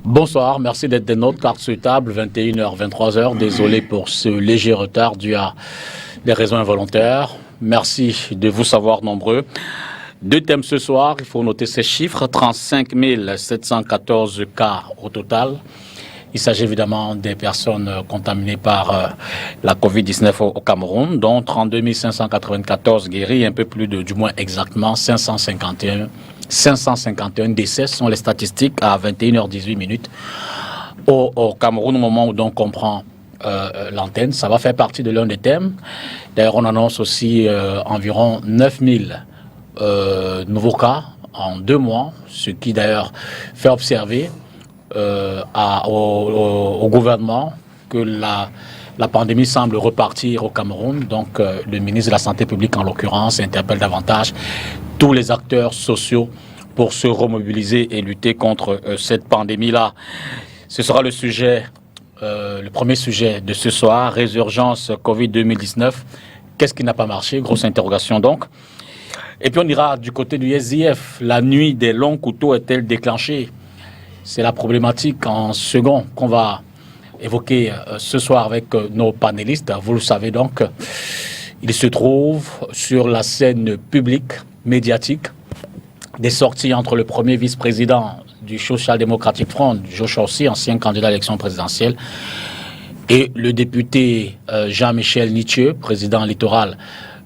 Bonsoir, merci d'être des nôtres. Carte sur table, 21h, 23h. Désolé pour ce léger retard dû à des raisons involontaires. Merci de vous savoir nombreux. Deux thèmes ce soir, il faut noter ces chiffres, 35 714 cas au total. Il s'agit évidemment des personnes contaminées par la Covid-19 au Cameroun, dont 32 594 guéris, un peu plus du moins exactement 551 décès sont les statistiques à 21h18 au Cameroun, au moment où on comprend l'antenne. Ça va faire partie de l'un des thèmes. D'ailleurs, on annonce aussi environ 9000 nouveaux cas en 2 mois, ce qui d'ailleurs fait observer au gouvernement que la pandémie semble repartir au Cameroun. Donc le ministre de la Santé publique, en l'occurrence, interpelle davantage tous les acteurs sociaux pour se remobiliser et lutter contre cette pandémie-là. Ce sera le sujet, le premier sujet de ce soir, résurgence Covid 2019. Qu'est-ce qui n'a pas marché? Grosse interrogation donc. Et puis on ira du côté du SDF. La nuit des longs couteaux est-elle déclenchée? C'est la problématique en second qu'on va évoquer ce soir avec nos panélistes. Vous le savez donc, il se trouve sur la scène publique, médiatique, des sorties entre le premier vice-président du Social Democratic Front, Joshua Ossi, ancien candidat à l'élection présidentielle, et le député Jean-Michel Nitieux, président littoral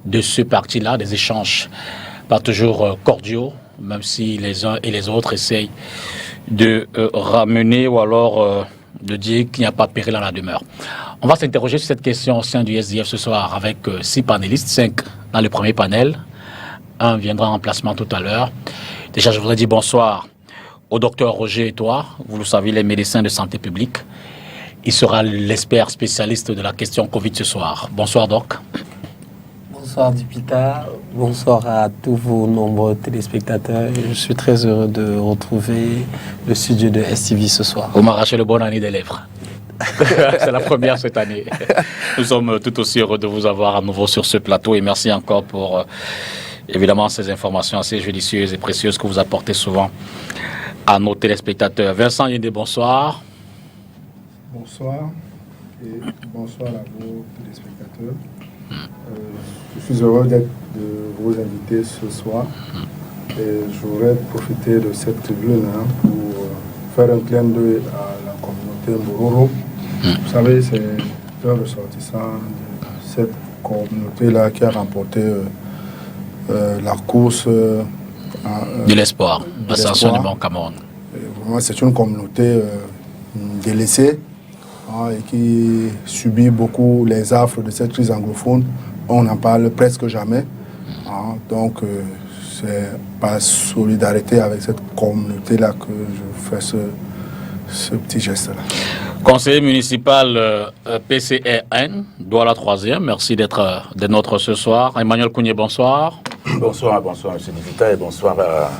de ce parti-là, des échanges pas toujours cordiaux, même si les uns et les autres essayent de ramener ou alors de dire qu'il n'y a pas de péril à la demeure. On va s'interroger sur cette question au sein du SDF ce soir avec 6 panélistes, 5 dans le premier panel. Un viendra en remplacement tout à l'heure. Déjà, je voudrais dire bonsoir au docteur Roger Etoile. Vous le savez, il est médecin de santé publique. Il sera l'expert spécialiste de la question Covid ce soir. Bonsoir, doc. Bonsoir Dupita, bonsoir à tous vos nombreux téléspectateurs. Je suis très heureux de retrouver le studio de STV ce soir. Vous m'arrachez le bon année des lèvres. C'est la première cette année. Nous sommes tout aussi heureux de vous avoir à nouveau sur ce plateau et merci encore pour évidemment ces informations assez judicieuses et précieuses que vous apportez souvent à nos téléspectateurs. Vincent Yende, bonsoir. Bonsoir et bonsoir à vos téléspectateurs. Je suis heureux de vous inviter ce soir et je voudrais profiter de cette tribune pour faire un clin d'œil à la communauté Mbororo. Vous savez, c'est un ressortissant de cette communauté-là qui a remporté la course de l'espoir, l'ascension du Mont Cameroun. Vraiment, c'est une communauté délaissée et qui subit beaucoup les affres de cette crise anglophone. On n'en parle presque jamais. Donc, c'est par solidarité avec cette communauté-là que je fais ce petit geste-là. Conseiller municipal PCRN, Douala 3e, merci d'être des nôtres ce soir. Emmanuel Kounié, bonsoir. Bonsoir, M. Dipita, et bonsoir à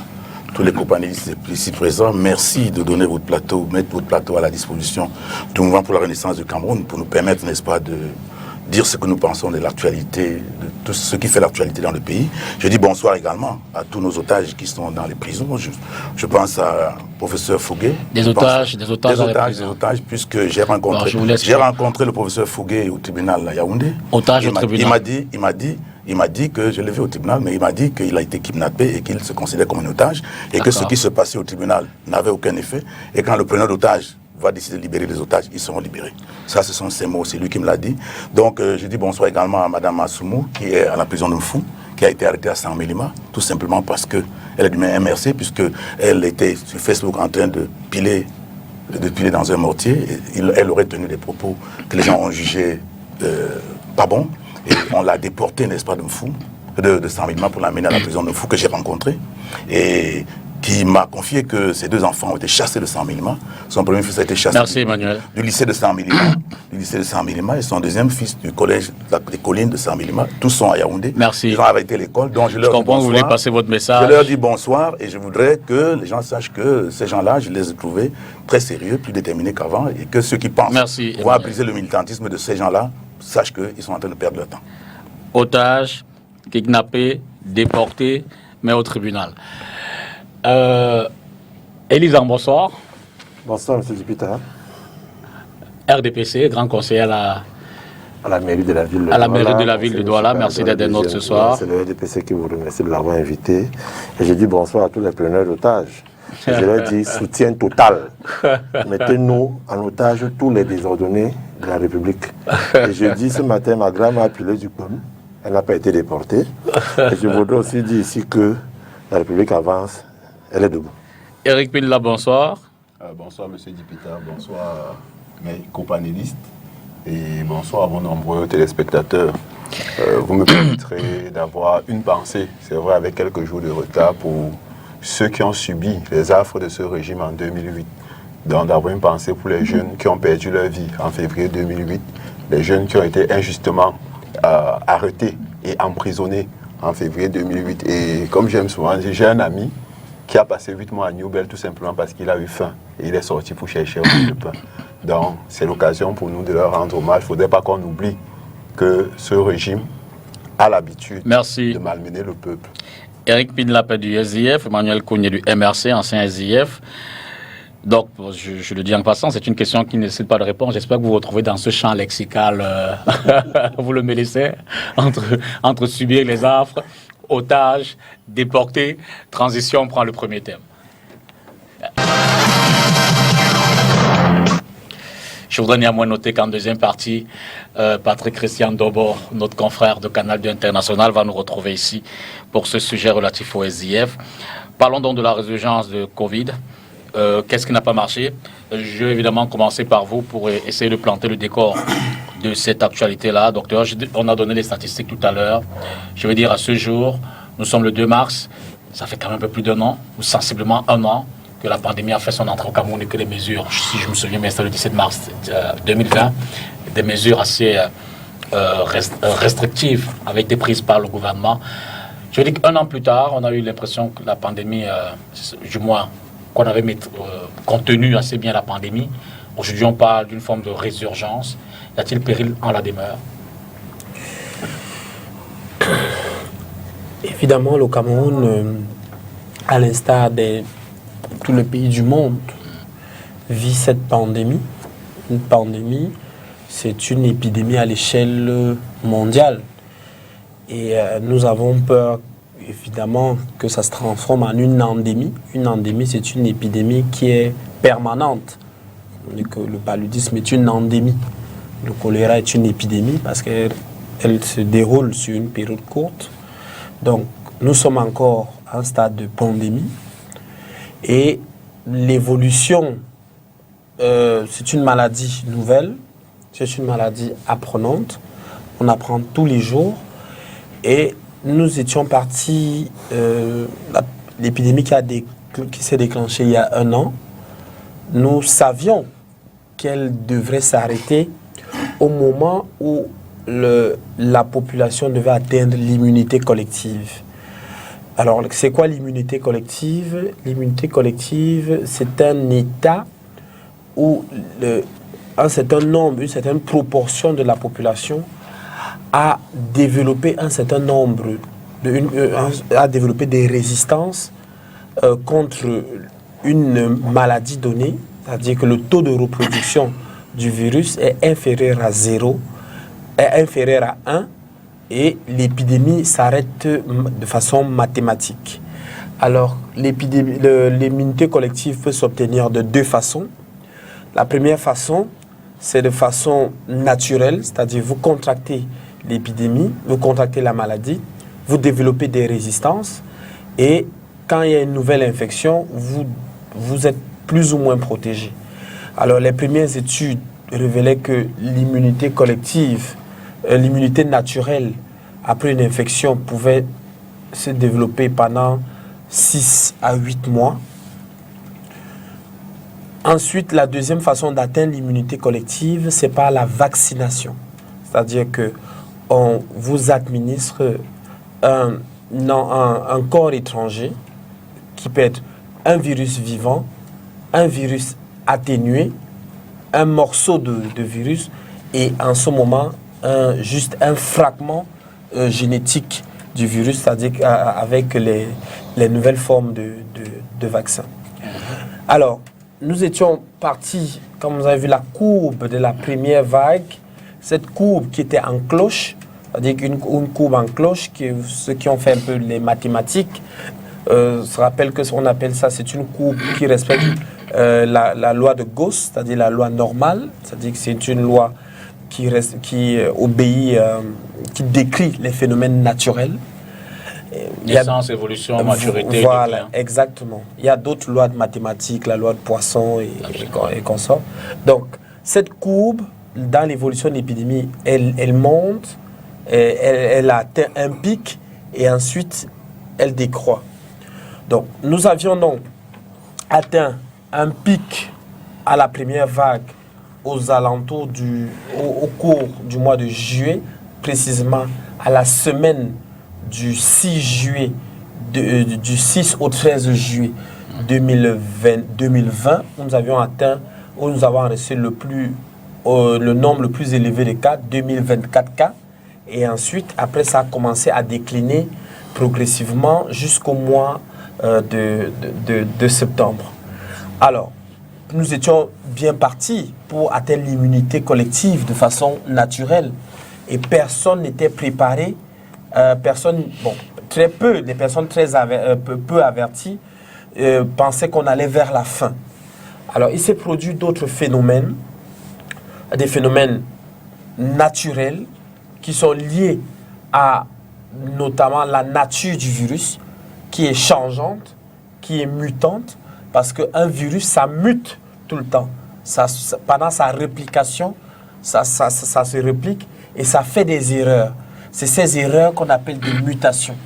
tous les compagnonnistes ici présents. Merci de donner votre plateau, mettre votre plateau à la disposition du mouvement pour la renaissance du Cameroun pour nous permettre, n'est-ce pas, de dire ce que nous pensons de l'actualité, de tout ce qui fait l'actualité dans le pays. Je dis bonsoir également à tous nos otages qui sont dans les prisons. Je pense à professeur Fouguet. Des otages, puisque j'ai rencontré le professeur Fouguet au tribunal à Yaoundé. Otage au tribunal. Il m'a dit que, je l'ai vu au tribunal, mais il m'a dit qu'il a été kidnappé et qu'il se considère comme un otage et que ce qui se passait au tribunal n'avait aucun effet et quand le preneur d'otage va décider de libérer les otages, ils seront libérés. Ça, ce sont ses mots, c'est lui qui me l'a dit. Donc, je dis bonsoir également à Mme Assoumou, qui est à la prison de Mfou, qui a été arrêtée à Saint-Mélima, tout simplement parce qu'elle est du même MRC, puisqu'elle était sur Facebook en train de piler dans un mortier. Et elle aurait tenu des propos que les gens ont jugés pas bons. Et on l'a déportée, n'est-ce pas, de Mfou, de Saint-Mélima pour l'amener à la prison de Mfou, que j'ai rencontrée. Et qui m'a confié que ses 2 enfants ont été chassés de Saint-Mélima. Son premier fils a été chassé du lycée de Saint-Mélima, et son deuxième fils du collège des collines de Saint-Mélima. Tous sont à Yaoundé. Merci. Ils ont arrêté l'école. Donc je leur dis comprends que vous voulez passer votre message. Je leur dis bonsoir et je voudrais que les gens sachent que ces gens-là, je les ai trouvés très sérieux, plus déterminés qu'avant, et que ceux qui pensent pouvoir briser le militantisme de ces gens-là sachent qu'ils sont en train de perdre leur temps. Otages, kidnappés, déportés, mais au tribunal. Elisa, bonsoir. Bonsoir, M. Dipita. RDPC, grand conseiller à la mairie de la ville de Douala. À la mairie de la ville de Douala. Merci d'être des nôtres ce soir. C'est le RDPC qui vous remercie de l'avoir invité. Et je dis bonsoir à tous les preneurs d'otages. Et je leur dis soutien total. Mettez-nous en otage tous les désordonnés de la République. Et je dis ce matin, ma grand m'a appelé du POM. Elle n'a pas été déportée. Et je voudrais aussi dire ici que la République avance. Elle est debout. Eric Pilla, bonsoir. Bonsoir, M. Dipita. Bonsoir, mes copanélistes. Et bonsoir à vos nombreux téléspectateurs. Vous me permettrez d'avoir une pensée, c'est vrai avec quelques jours de retard, pour ceux qui ont subi les affres de ce régime en 2008. Donc d'avoir une pensée pour les jeunes qui ont perdu leur vie en février 2008, les jeunes qui ont été injustement arrêtés et emprisonnés en février 2008. Et comme j'aime souvent dire, j'ai un ami qui a passé 8 mois à Newbell tout simplement parce qu'il a eu faim et il est sorti pour chercher un peu de pain. Donc c'est l'occasion pour nous de leur rendre hommage. Il ne faudrait pas qu'on oublie que ce régime a l'habitude de malmener le peuple. Eric Pinlapé du SIF, Emmanuel Kougné du MRC, ancien SIF. Donc, je le dis en passant, c'est une question qui ne nécessite pas de réponse. J'espère que vous vous retrouvez dans ce champ lexical, vous le laissez, entre subir les affres, otages, déportés. Transition prend le premier thème. Je voudrais néanmoins noter qu'en deuxième partie, Patrick Christian Dobor, notre confrère de Canal 2 International, va nous retrouver ici pour ce sujet relatif au SIF. Parlons donc de la résurgence de Covid. Qu'est-ce qui n'a pas marché? Je vais évidemment commencer par vous pour essayer de planter le décor de cette actualité-là. Docteur, on a donné les statistiques tout à l'heure. Je veux dire, à ce jour, nous sommes le 2 mars, ça fait quand même un peu plus d'1 an, ou sensiblement 1 an, que la pandémie a fait son entrée au Cameroun et que les mesures, si je me souviens bien, c'était le 17 mars 2020, des mesures assez restrictives avaient été prises par le gouvernement. Je veux dire qu'un an plus tard, on a eu l'impression que la pandémie, du moins, qu'on avait contenu assez bien la pandémie. Aujourd'hui, on parle d'une forme de résurgence. Y a-t-il péril en la demeure? Évidemment, le Cameroun, à l'instar de tous les pays du monde, vit cette pandémie. Une pandémie, c'est une épidémie à l'échelle mondiale. Et nous avons peur, évidemment, que ça se transforme en une endémie. Une endémie, c'est une épidémie qui est permanente. On dit que le paludisme est une endémie. Le choléra est une épidémie parce qu'elle se déroule sur une période courte. Donc, nous sommes encore à un stade de pandémie. Et l'évolution, c'est une maladie nouvelle, c'est une maladie apprenante. On apprend tous les jours. Et nous étions partis, l'épidémie qui s'est déclenchée il y a 1 an, nous savions qu'elle devrait s'arrêter au moment où la population devait atteindre l'immunité collective. Alors, c'est quoi l'immunité collective? L'immunité collective, c'est un état où un certain nombre, une certaine proportion de la population a développé un certain nombre, a développé des résistances contre une maladie donnée, c'est-à-dire que le taux de reproduction du virus est inférieur à 0, est inférieur à 1, et l'épidémie s'arrête de façon mathématique. Alors, l'immunité collective peut s'obtenir de 2 façons. La première façon, c'est de façon naturelle, c'est-à-dire vous contractez l'épidémie, vous contractez la maladie, vous développez des résistances, et quand il y a une nouvelle infection, vous êtes plus ou moins protégé. Alors, les premières études révélaient que l'immunité collective, l'immunité naturelle après une infection pouvait se développer pendant 6 à 8 mois. Ensuite, la deuxième façon d'atteindre l'immunité collective, c'est par la vaccination. C'est-à-dire qu'on vous administre un corps étranger qui peut être un virus vivant, un virus atténué, un morceau de virus et en ce moment, juste un fragment génétique du virus, c'est-à-dire avec les nouvelles formes de vaccins. Alors, nous étions partis, comme vous avez vu, la courbe de la première vague, cette courbe qui était en cloche, c'est-à-dire une courbe en cloche, ceux qui ont fait un peu les mathématiques se rappellent que ce qu'on appelle ça, c'est une courbe qui respecte la loi de Gauss, c'est-à-dire la loi normale, c'est-à-dire que c'est une loi qui obéit, qui décrit les phénomènes naturels. Naissance, évolution, maturité. Voilà, exactement. Il y a d'autres lois de mathématiques, la loi de Poisson et consorts. Donc, cette courbe, dans l'évolution de l'épidémie, elle monte, elle atteint un pic et ensuite, elle décroît. Donc, nous avions donc atteint un pic à la première vague aux alentours au cours du mois de juillet, précisément à la semaine du 6 juillet, du 6 au 13 juillet 2020, nous avons enregistré le nombre le plus élevé de cas, 2024 cas. Et ensuite, après, ça a commencé à décliner progressivement jusqu'au mois de septembre. Alors, nous étions bien partis pour atteindre l'immunité collective de façon naturelle. Et personne n'était préparé. Très peu, des personnes peu averties pensaient qu'on allait vers la fin. Alors, il s'est produit d'autres phénomènes, des phénomènes naturels qui sont liés à notamment la nature du virus, qui est changeante, qui est mutante, parce qu'un virus, ça mute tout le temps. Pendant sa réplication, ça se réplique et ça fait des erreurs. C'est ces erreurs qu'on appelle des mutations.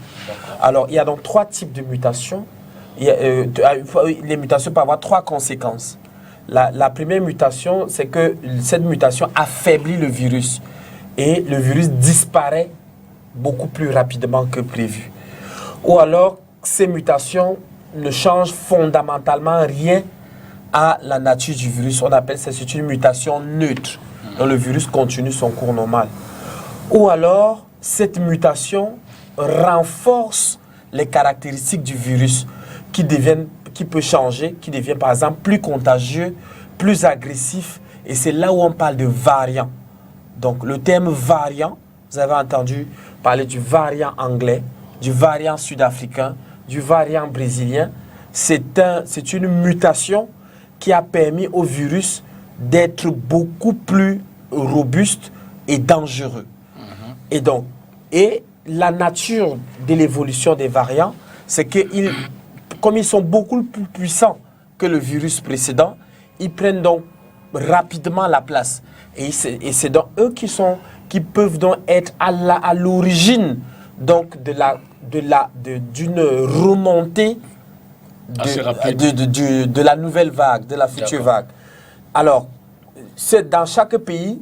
Alors, il y a donc 3 types de mutations. Les mutations peuvent avoir 3 conséquences. La première mutation, c'est que cette mutation affaiblit le virus. Et le virus disparaît beaucoup plus rapidement que prévu. Ou alors, ces mutations ne changent fondamentalement rien à la nature du virus. On appelle ça, c'est une mutation neutre. Donc, le virus continue son cours normal. Ou alors, cette mutation renforce les caractéristiques du virus qui peut changer, qui devient par exemple plus contagieux, plus agressif. Et c'est là où on parle de variant. Donc le terme variant, vous avez entendu parler du variant anglais, du variant sud-africain, du variant brésilien. C'est une mutation qui a permis au virus d'être beaucoup plus robuste et dangereux. Et la nature de l'évolution des variants, c'est que comme ils sont beaucoup plus puissants que le virus précédent, ils prennent donc rapidement la place. Et c'est donc eux qui peuvent donc être à l'origine donc d'une remontée de la nouvelle vague, de la future vague. Alors, dans chaque pays,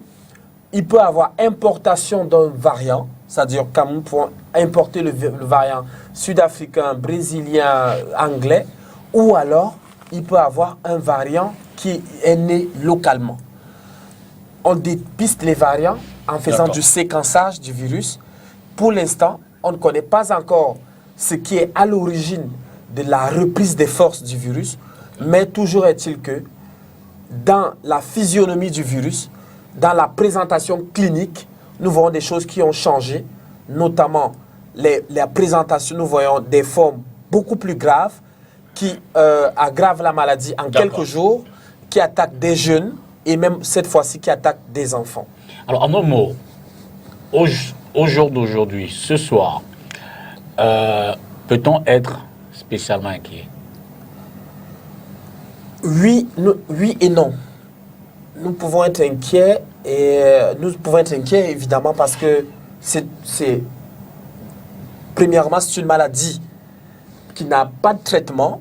il peut avoir importation d'un variant, c'est-à-dire quand nous pouvons importer le variant sud-africain, brésilien, anglais, ou alors il peut avoir un variant qui est né localement. On dépiste les variants en faisant du séquençage du virus. Pour l'instant, on ne connaît pas encore ce qui est à l'origine de la reprise des forces du virus, mais toujours est-il que dans la physionomie du virus, dans la présentation clinique, nous voyons des choses qui ont changé, notamment la présentation, nous voyons des formes beaucoup plus graves qui aggravent la maladie en quelques jours, qui attaquent des jeunes et même cette fois-ci qui attaquent des enfants. Alors en un mot, au jour d'aujourd'hui, ce soir, peut-on être spécialement inquiet? Oui et non. Nous pouvons être inquiets évidemment parce que premièrement, c'est une maladie qui n'a pas de traitement.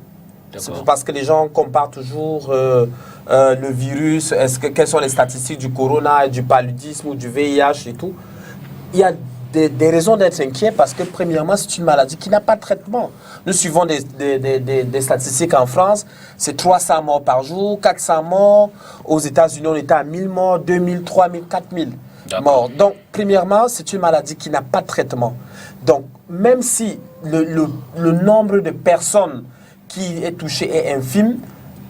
C'est parce que les gens comparent toujours le virus, quelles sont les statistiques du corona, du paludisme ou du VIH et tout. Il y a des raisons d'être inquiet parce que premièrement, c'est une maladie qui n'a pas de traitement. Nous suivons des statistiques en France, c'est 300 morts par jour, 400 morts. Aux États-Unis, on était à 1000 morts, 2000, 3000, 4000 morts. Donc, premièrement, c'est une maladie qui n'a pas de traitement. Donc, même si le nombre de personnes qui est touché est infime,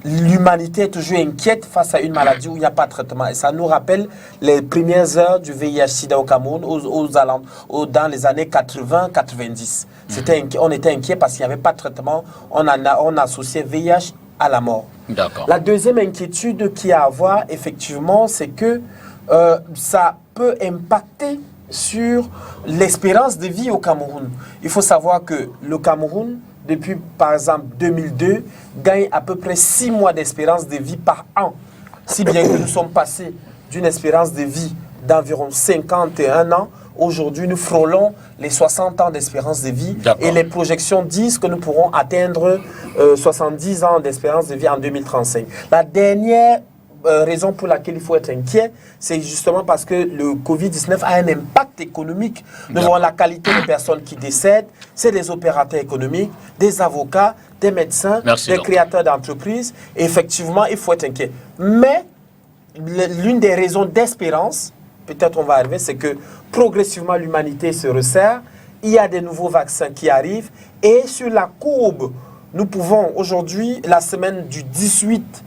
l'humanité est toujours inquiète face à une maladie où il n'y a pas de traitement. Et ça nous rappelle les premières heures du VIH-Sida au Cameroun dans les années 80-90. On était inquiet parce qu'il n'y avait pas de traitement. On associait VIH à la mort. La deuxième inquiétude qu'il y a à avoir, effectivement, c'est que ça peut impacter sur l'espérance de vie au Cameroun. Il faut savoir que le Cameroun, depuis par exemple 2002, gagne à peu près 6 mois d'espérance de vie par an. Si bien que nous sommes passés d'une espérance de vie d'environ 51 ans, aujourd'hui nous frôlons les 60 ans d'espérance de vie et les projections disent que nous pourrons atteindre 70 ans d'espérance de vie en 2035. La dernière raison pour laquelle il faut être inquiet, c'est justement parce que le Covid-19 a un impact économique. Nous voyons la qualité des personnes qui décèdent, c'est des opérateurs économiques, des avocats, des médecins, des créateurs d'entreprises. Effectivement, il faut être inquiet. Mais l'une des raisons d'espérance, peut-être on va arriver, c'est que progressivement l'humanité se resserre, il y a des nouveaux vaccins qui arrivent et sur la courbe, nous pouvons aujourd'hui, la semaine du 18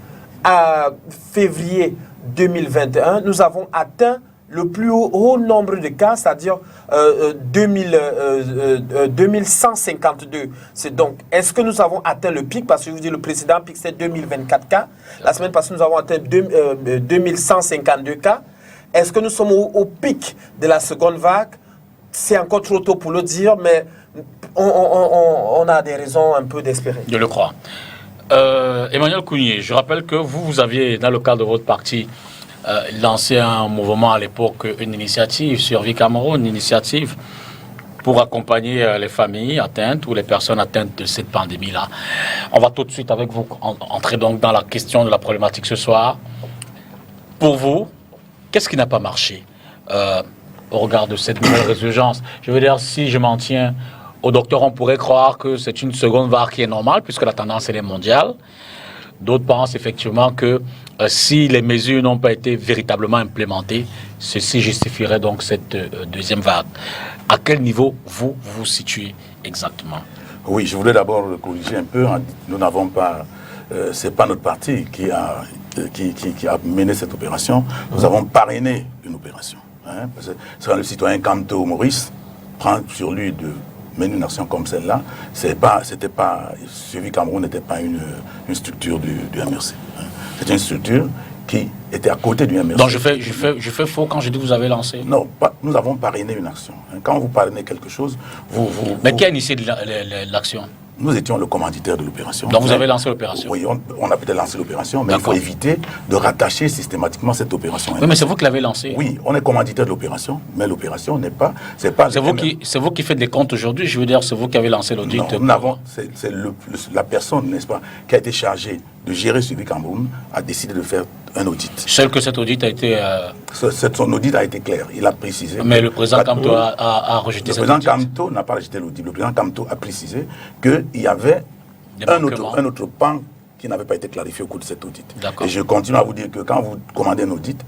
à février 2021, nous avons atteint le plus haut nombre de cas, c'est-à-dire 2152. C'est donc, est-ce que nous avons atteint le pic? Parce que je vous dis, le précédent pic, c'est 2024 cas. La semaine passée, nous avons atteint 2152 cas. Est-ce que nous sommes au pic de la seconde vague? C'est encore trop tôt pour le dire, mais on a des raisons un peu d'espérer. Je le crois. Emmanuel Kounié, je rappelle que vous aviez, dans le cadre de votre parti, lancé un mouvement à l'époque, une initiative sur Vie Cameroun, une initiative pour accompagner les familles atteintes ou les personnes atteintes de cette pandémie-là. On va tout de suite avec vous entrer donc dans la question de la problématique ce soir. Pour vous, qu'est-ce qui n'a pas marché au regard de cette nouvelle résurgence? Je veux dire, si je m'en tiens au docteur, on pourrait croire que c'est une seconde vague qui est normale, puisque la tendance elle est mondiale. D'autres pensent effectivement que si les mesures n'ont pas été véritablement implémentées, ceci justifierait donc cette deuxième vague. À quel niveau vous vous situez exactement? Oui, je voulais d'abord corriger un peu. Nous n'avons pas... c'est pas notre parti qui a mené cette opération. Nous avons parrainé une opération. Hein, parce que quand le citoyen Kamto Maurice prend sur lui de mener une action comme celle-là, Suivi Cameroun n'était pas une structure du MRC. Hein. C'était une structure qui était à côté du MRC. Donc je fais faux quand je dis que vous avez lancé? Non, nous avons parrainé une action. Hein. Quand vous parrainez quelque chose, Mais qui a initié l'action? Nous étions le commanditaire de l'opération. Donc vous avez lancé l'opération? Oui, on a peut-être lancé l'opération, mais il faut éviter de rattacher systématiquement cette opération. Oui, mais c'est vous qui l'avez lancée. Oui, on est commanditaire de l'opération, mais l'opération n'est pas... C'est vous qui faites des comptes aujourd'hui, je veux dire, c'est vous qui avez lancé l'audit. C'est la personne, n'est-ce pas, qui a été chargée de gérer Suivi Cameroun, a décidé de faire un audit. Seul que cet audit a été... Son audit a été clair, il a précisé... Mais le président Kamto a rejeté cet audit. Le président Kamto n'a pas rejeté l'audit. Le président Kamto a précisé qu'il y avait un autre pan qui n'avait pas été clarifié au cours de cet audit. Et je continue à vous dire que quand vous commandez un audit,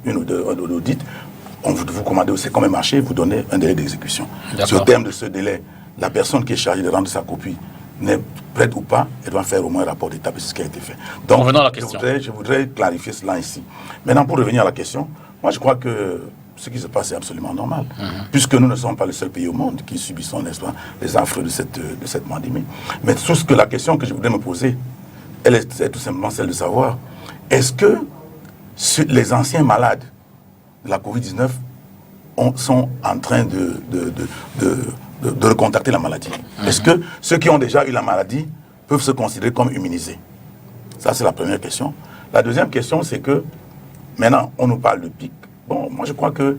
vous commandez aussi comme un marché, vous donnez un délai d'exécution. Sur le terme de ce délai, la personne qui est chargée de rendre sa copie n'est prête ou pas, elle doit faire au moins un rapport d'étape, c'est ce qui a été fait. Donc, revenons à la question. Je voudrais clarifier cela ici. Maintenant, pour revenir à la question, moi je crois que ce qui se passe est absolument normal, puisque nous ne sommes pas le seul pays au monde qui subissons, n'est-ce pas, les affres de cette pandémie. Mais tout ce que la question que je voudrais me poser, elle est tout simplement celle de savoir, est-ce que les anciens malades de la Covid-19 sont en train de recontacter la maladie? Est-ce que ceux qui ont déjà eu la maladie peuvent se considérer comme immunisés? Ça, c'est la première question. La deuxième question, c'est que maintenant, on nous parle de pic. Bon, moi, je crois que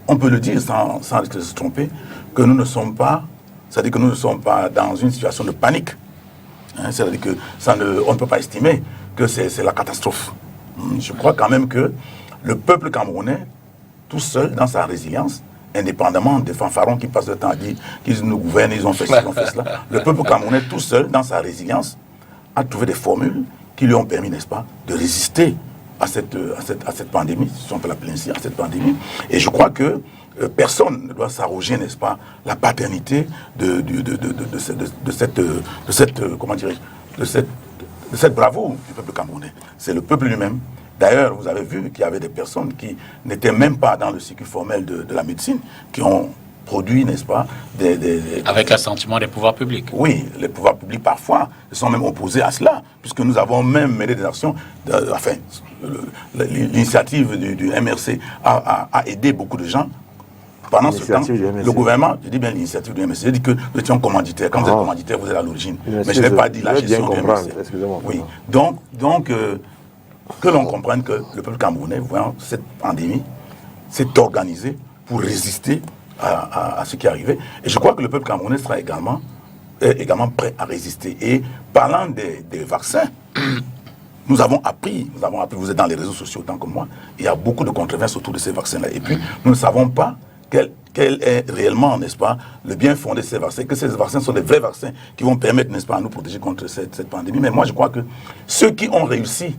on peut le dire sans risque de se tromper, que nous ne sommes pas, c'est-à-dire que nous ne sommes pas dans une situation de panique. Hein, c'est-à-dire que on ne peut pas estimer que c'est la catastrophe. Je crois quand même que le peuple camerounais, tout seul, dans sa résilience, indépendamment des fanfarons qui passent le temps à dire qu'ils nous gouvernent, ils ont fait cela, ils ont fait cela, le peuple camerounais, tout seul, dans sa résilience, a trouvé des formules qui lui ont permis, n'est-ce pas, de résister à cette pandémie, si on peut l'appeler ainsi, à cette pandémie. Et je crois que personne ne doit s'arroger, n'est-ce pas, la paternité de cette bravoure du peuple camerounais. C'est le peuple lui-même. D'ailleurs, vous avez vu qu'il y avait des personnes qui n'étaient même pas dans le circuit formel de la médecine, qui ont produit, n'est-ce pas, avec l'assentiment des pouvoirs publics. Oui, les pouvoirs publics parfois sont même opposés à cela, puisque nous avons même mené des actions, l'initiative du MRC a aidé beaucoup de gens. Pendant ce temps, le gouvernement, je dis bien l'initiative du MRC, je dis que nous étions commanditaires. Quand vous êtes commanditaire, vous êtes à l'origine. Mais je n'ai pas dit la gestion du MRC. Oui. Donc que l'on comprenne que le peuple camerounais, voyant cette pandémie, s'est organisé pour résister à ce qui est arrivé. Et je crois que le peuple camerounais sera également prêt à résister. Et parlant des vaccins, nous avons appris, vous êtes dans les réseaux sociaux autant que moi, il y a beaucoup de controverses autour de ces vaccins-là. Et puis, nous ne savons pas quel est réellement, n'est-ce pas, le bien fondé de ces vaccins, que ces vaccins sont des vrais vaccins qui vont permettre, n'est-ce pas, à nous protéger contre cette pandémie. Mais moi, je crois que ceux qui ont réussi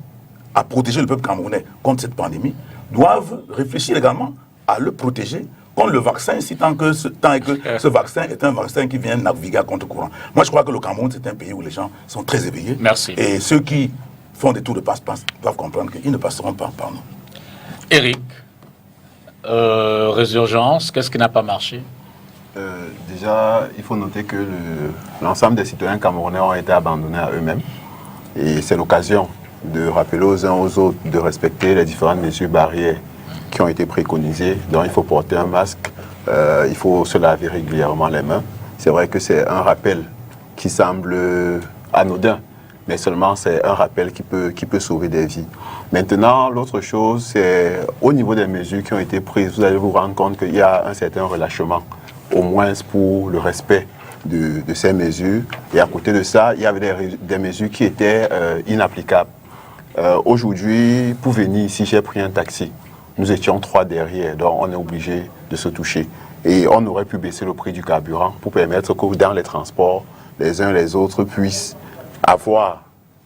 à protéger le peuple camerounais contre cette pandémie doivent réfléchir également à le protéger contre le vaccin, tant que ce vaccin est un vaccin qui vient naviguer à contre-courant. Moi, je crois que le Cameroun, c'est un pays où les gens sont très éveillés. Merci. Et ceux qui font des tours de passe-passe doivent comprendre qu'ils ne passeront pas par nous. Éric, résurgence, qu'est-ce qui n'a pas marché? Déjà, il faut noter que l'ensemble des citoyens camerounais ont été abandonnés à eux-mêmes. Et c'est l'occasion de rappeler aux uns aux autres de respecter les différentes mesures barrières qui ont été préconisées. Donc il faut porter un masque, il faut se laver régulièrement les mains. C'est vrai que c'est un rappel qui semble anodin, mais seulement c'est un rappel qui peut sauver des vies. Maintenant, l'autre chose, c'est au niveau des mesures qui ont été prises, vous allez vous rendre compte qu'il y a un certain relâchement, au moins pour le respect de ces mesures. Et à côté de ça, il y avait des mesures qui étaient inapplicables. Aujourd'hui, pour venir ici, j'ai pris un taxi. Nous étions 3 derrière, donc on est obligé de se toucher. Et on aurait pu baisser le prix du carburant pour permettre que dans les transports, les uns et les autres puissent avoir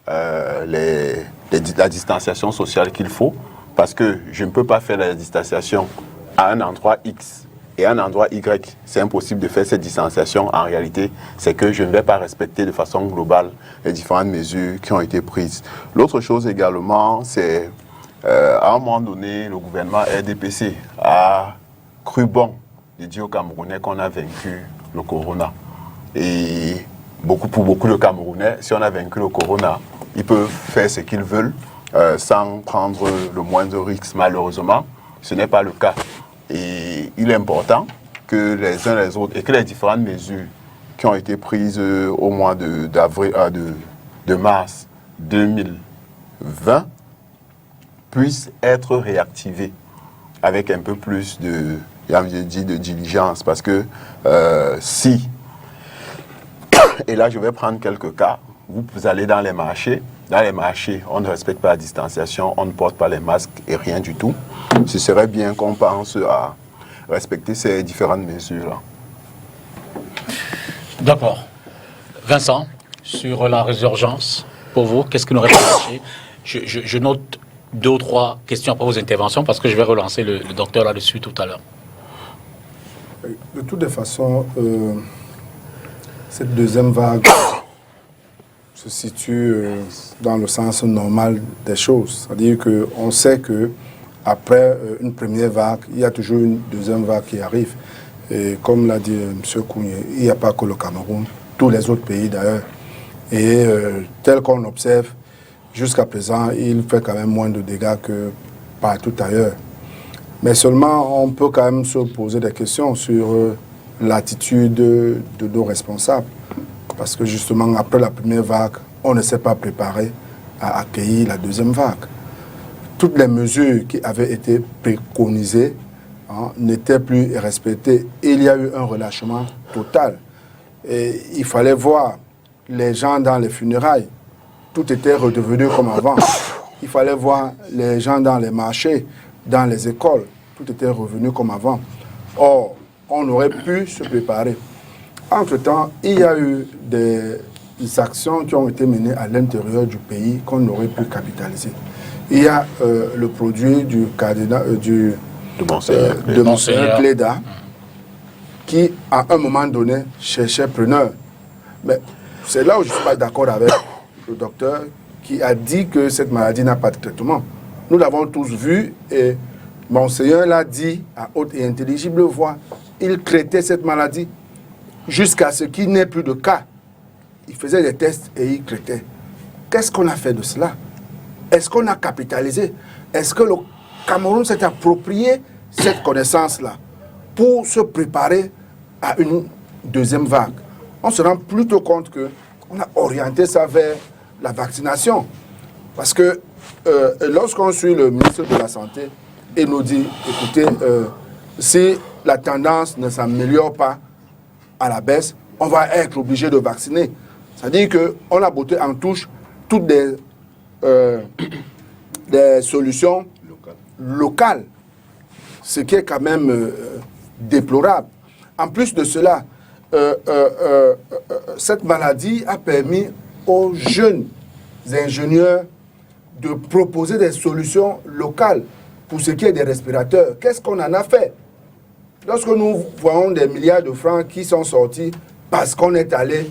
la distanciation sociale qu'il faut. Parce que je ne peux pas faire la distanciation à un endroit X et à un endroit Y. C'est impossible de faire cette distanciation. En réalité, c'est que je ne vais pas respecter de façon globale les différentes mesures qui ont été prises. L'autre chose également, c'est à un moment donné, le gouvernement RDPC a cru bon de dire aux Camerounais qu'on a vaincu le corona. Et pour beaucoup de Camerounais, si on a vaincu le corona, ils peuvent faire ce qu'ils veulent sans prendre le moindre risque. Malheureusement, ce n'est pas le cas. Et il est important que les uns les autres et que les différentes mesures qui ont été prises au mois de mars 2020 puissent être réactivées avec un peu plus de diligence. Parce que si, et là je vais prendre quelques cas, vous allez dans les marchés, on ne respecte pas la distanciation, on ne porte pas les masques et rien du tout. Ce serait bien qu'on pense à respecter ces différentes mesures-là. D'accord. Vincent, sur la résurgence, pour vous, qu'est-ce qui n'aurait pas marché? Je note 2 ou 3 questions après vos interventions parce que je vais relancer le docteur là-dessus tout à l'heure. De toutes les façons, cette deuxième vague se situe dans le sens normal des choses. C'est-à-dire qu'on sait qu'après une première vague, il y a toujours une deuxième vague qui arrive. Et comme l'a dit M. Kounye, il n'y a pas que le Cameroun, tous les autres pays d'ailleurs. Et tel qu'on observe, jusqu'à présent, il fait quand même moins de dégâts que partout ailleurs. Mais seulement, on peut quand même se poser des questions sur l'attitude de nos responsables. Parce que justement, après la première vague, on ne s'est pas préparé à accueillir la deuxième vague. Toutes les mesures qui avaient été préconisées n'étaient plus respectées. Il y a eu un relâchement total. Et il fallait voir les gens dans les funérailles. Tout était redevenu comme avant. Il fallait voir les gens dans les marchés, dans les écoles. Tout était revenu comme avant. Or, on aurait pu se préparer. Entre-temps, il y a eu des actions qui ont été menées à l'intérieur du pays qu'on aurait pu capitaliser. Il y a le produit du cardinal, de Monseigneur Cléda, qui, à un moment donné, cherchait preneur. Mais c'est là où je ne suis pas d'accord avec le docteur qui a dit que cette maladie n'a pas de traitement. Nous l'avons tous vu et Monseigneur l'a dit à haute et intelligible voix. Il traitait cette maladie jusqu'à ce qu'il n'ait plus de cas. Il faisait des tests et il traitait. Qu'est-ce qu'on a fait de cela? Est-ce qu'on a capitalisé? Est-ce que le Cameroun s'est approprié cette connaissance-là pour se préparer à une deuxième vague? On se rend plutôt compte qu'on a orienté ça vers la vaccination. Parce que lorsqu'on suit le ministre de la Santé, il nous dit, écoutez, si la tendance ne s'améliore pas à la baisse, on va être obligé de vacciner. C'est-à-dire qu'on a botté en touche toutes des solutions locales, ce qui est quand même déplorable. En plus de cela, cette maladie a permis aux jeunes ingénieurs de proposer des solutions locales pour ce qui est des respirateurs. Qu'est-ce qu'on en a fait? Lorsque nous voyons des milliards de francs qui sont sortis parce qu'on est allé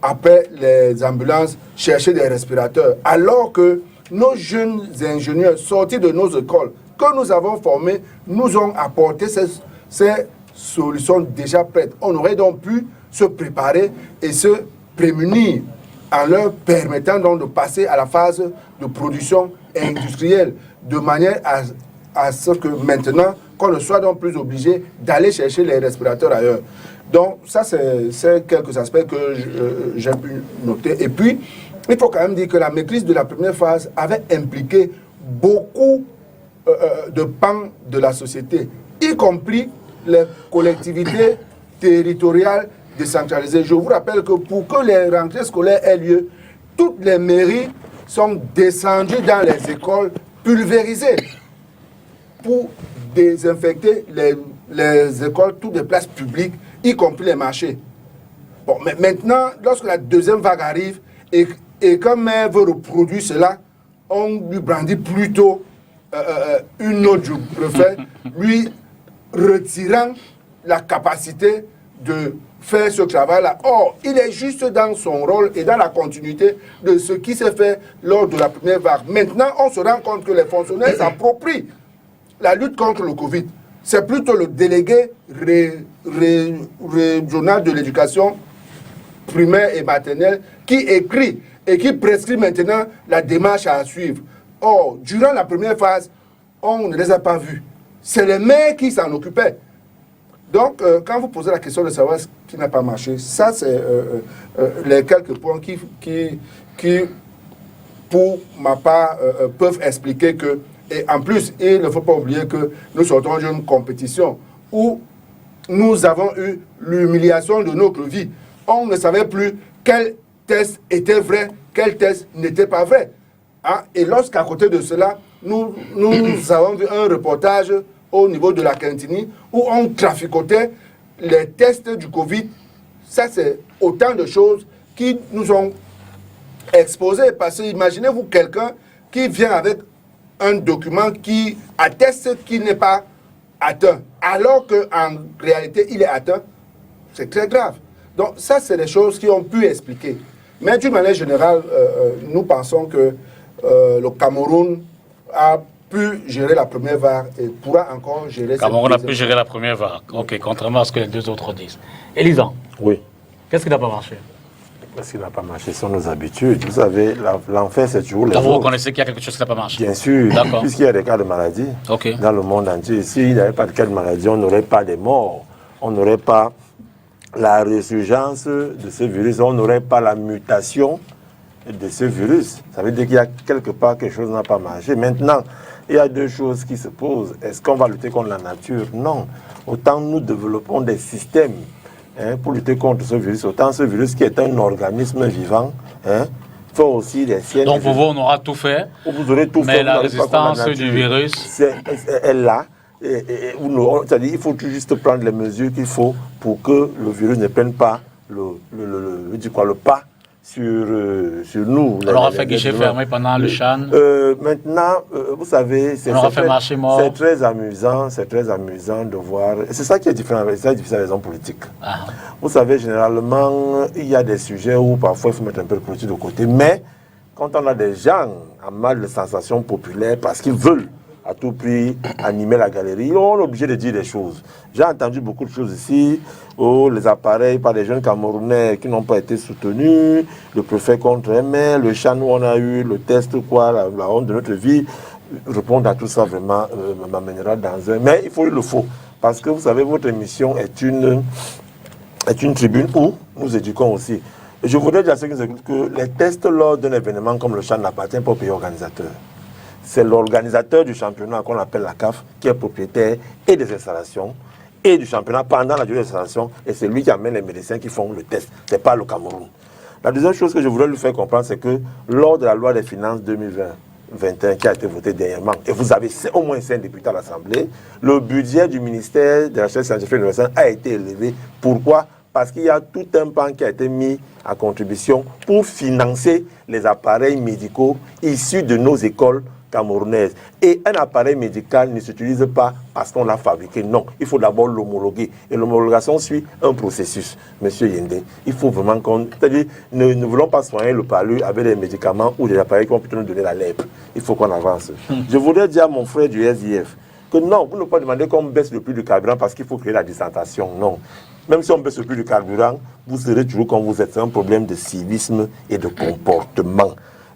après les ambulances chercher des respirateurs, alors que nos jeunes ingénieurs sortis de nos écoles que nous avons formés nous ont apporté ces solutions déjà prêtes. On aurait donc pu se préparer et se prémunir en leur permettant donc de passer à la phase de production industrielle de manière à ce que maintenant qu'on ne soit donc plus obligé d'aller chercher les respirateurs ailleurs. Donc ça c'est quelques aspects que j'ai pu noter. Et puis il faut quand même dire que la maîtrise de la première phase avait impliqué beaucoup de pans de la société, y compris les collectivités territoriales décentralisées. Je vous rappelle que pour que les rentrées scolaires aient lieu, toutes les mairies sont descendues dans les écoles pulvérisées pour désinfecter les écoles, toutes les places publiques, y compris les marchés. Bon, mais maintenant, lorsque la deuxième vague arrive et qu'un maire veut reproduire cela, on lui brandit plutôt une note, je préfère, lui retirant la capacité de faire ce travail-là. Or, il est juste dans son rôle et dans la continuité de ce qui s'est fait lors de la première vague. Maintenant, on se rend compte que les fonctionnaires s'approprient la lutte contre le Covid. C'est plutôt le délégué régional de l'éducation primaire et maternelle qui écrit et qui prescrit maintenant la démarche à suivre. Or, durant la première phase, on ne les a pas vus. C'est les maires qui s'en occupaient. Donc, quand vous posez la question de savoir ce qui n'a pas marché, ça, c'est les quelques points qui pour ma part, peuvent expliquer que, et en plus, il ne faut pas oublier que nous sortons d'une compétition où nous avons eu l'humiliation de notre vie. On ne savait plus quel test était vrai, quel test n'était pas vrai. Hein? Et lorsqu'à côté de cela, nous avons vu un reportage au niveau de la Cantini où on traficotait les tests du Covid. Ça, c'est autant de choses qui nous ont exposés. Parce que imaginez-vous quelqu'un qui vient avec un document qui atteste qu'il n'est pas atteint, alors qu'en réalité, il est atteint. C'est très grave. Donc ça, c'est des choses qui ont pu expliquer. Mais d'une manière générale, nous pensons que le Cameroun a pu gérer la première vague et pourra encore gérer cette Cameroun a pu gérer la première vague. Ok, contrairement à ce que les deux autres disent. Elisan, Oui. qu'est-ce qui n'a pas marché? Parce qu'il n'a pas marché, ce sont nos habitudes. Vous savez, l'enfer, c'est toujours les Donc vous autres. reconnaissez qu'il y a quelque chose qui n'a pas marché? Bien sûr, D'accord. puisqu'il y a des cas de maladie Ok. dans le monde entier. S'il n'y avait pas de cas de maladie, on n'aurait pas de morts. On n'aurait pas la résurgence de ce virus. On n'aurait pas la mutation de ce virus. Ça veut dire qu'il y a quelque part quelque chose n'a pas marché. Maintenant, il y a deux choses qui se posent. Est-ce qu'on va lutter contre la nature? Non. Autant nous développons des systèmes pour lutter contre ce virus, autant ce virus qui est un organisme vivant, fait aussi des siennes. Donc pour vous, on aura tout fait, vous aurez tout mais fait, la résistance du virus... est là. C'est-à-dire il faut tout juste prendre les mesures qu'il faut pour que le virus ne prenne pas le pas sur nous. On aura fait guichet fermé pendant le Chan. Maintenant, vous savez, c'est très amusant de voir. C'est ça qui est différent avec les hommes politiques. Ah. Vous savez, généralement, il y a des sujets où parfois il faut mettre un peu de politique de côté, mais quand on a des gens en mal de sensations populaires parce qu'ils veulent à tout prix animer la galerie, on est obligé de dire des choses. J'ai entendu beaucoup de choses ici, les appareils par des jeunes Camerounais qui n'ont pas été soutenus, le préfet contre ML, le chat où on a eu, le test, quoi, la honte de notre vie. Répondre à tout ça vraiment m'amènera dans un... Mais il le faut. Parce que vous savez, votre émission est une tribune où nous éduquons aussi. Et je voudrais dire à ceux qui nous écoutent que les tests lors d'un événement comme le chat n'appartiennent pas au pays organisateur. C'est l'organisateur du championnat qu'on appelle la CAF qui est propriétaire et des installations et du championnat pendant la durée des installations, et c'est lui qui amène les médecins qui font le test. Ce n'est pas le Cameroun. La deuxième chose que je voudrais lui faire comprendre, c'est que lors de la loi des finances 2020-21 qui a été votée dernièrement, et vous avez au moins 5 députés à l'Assemblée, le budget du ministère de la Recherche scientifique et de l'innovation a été élevé. Pourquoi ? Parce qu'il y a tout un pan qui a été mis à contribution pour financer les appareils médicaux issus de nos écoles camerounaises. Et un appareil médical ne s'utilise pas parce qu'on l'a fabriqué. Non, il faut d'abord l'homologuer. Et l'homologation suit un processus. Monsieur Yende, il faut vraiment qu'on... C'est-à-dire, ne voulons pas soigner le palu avec des médicaments ou des appareils qui vont plutôt nous donner la lèpre. Il faut qu'on avance. Je voudrais dire à mon frère du SIF que non, vous ne pouvez pas demander qu'on baisse le prix du carburant parce qu'il faut créer la dissentation. Non. Même si on baisse le prix du carburant, vous serez toujours comme vous êtes. C'est un problème de civisme et de comportement.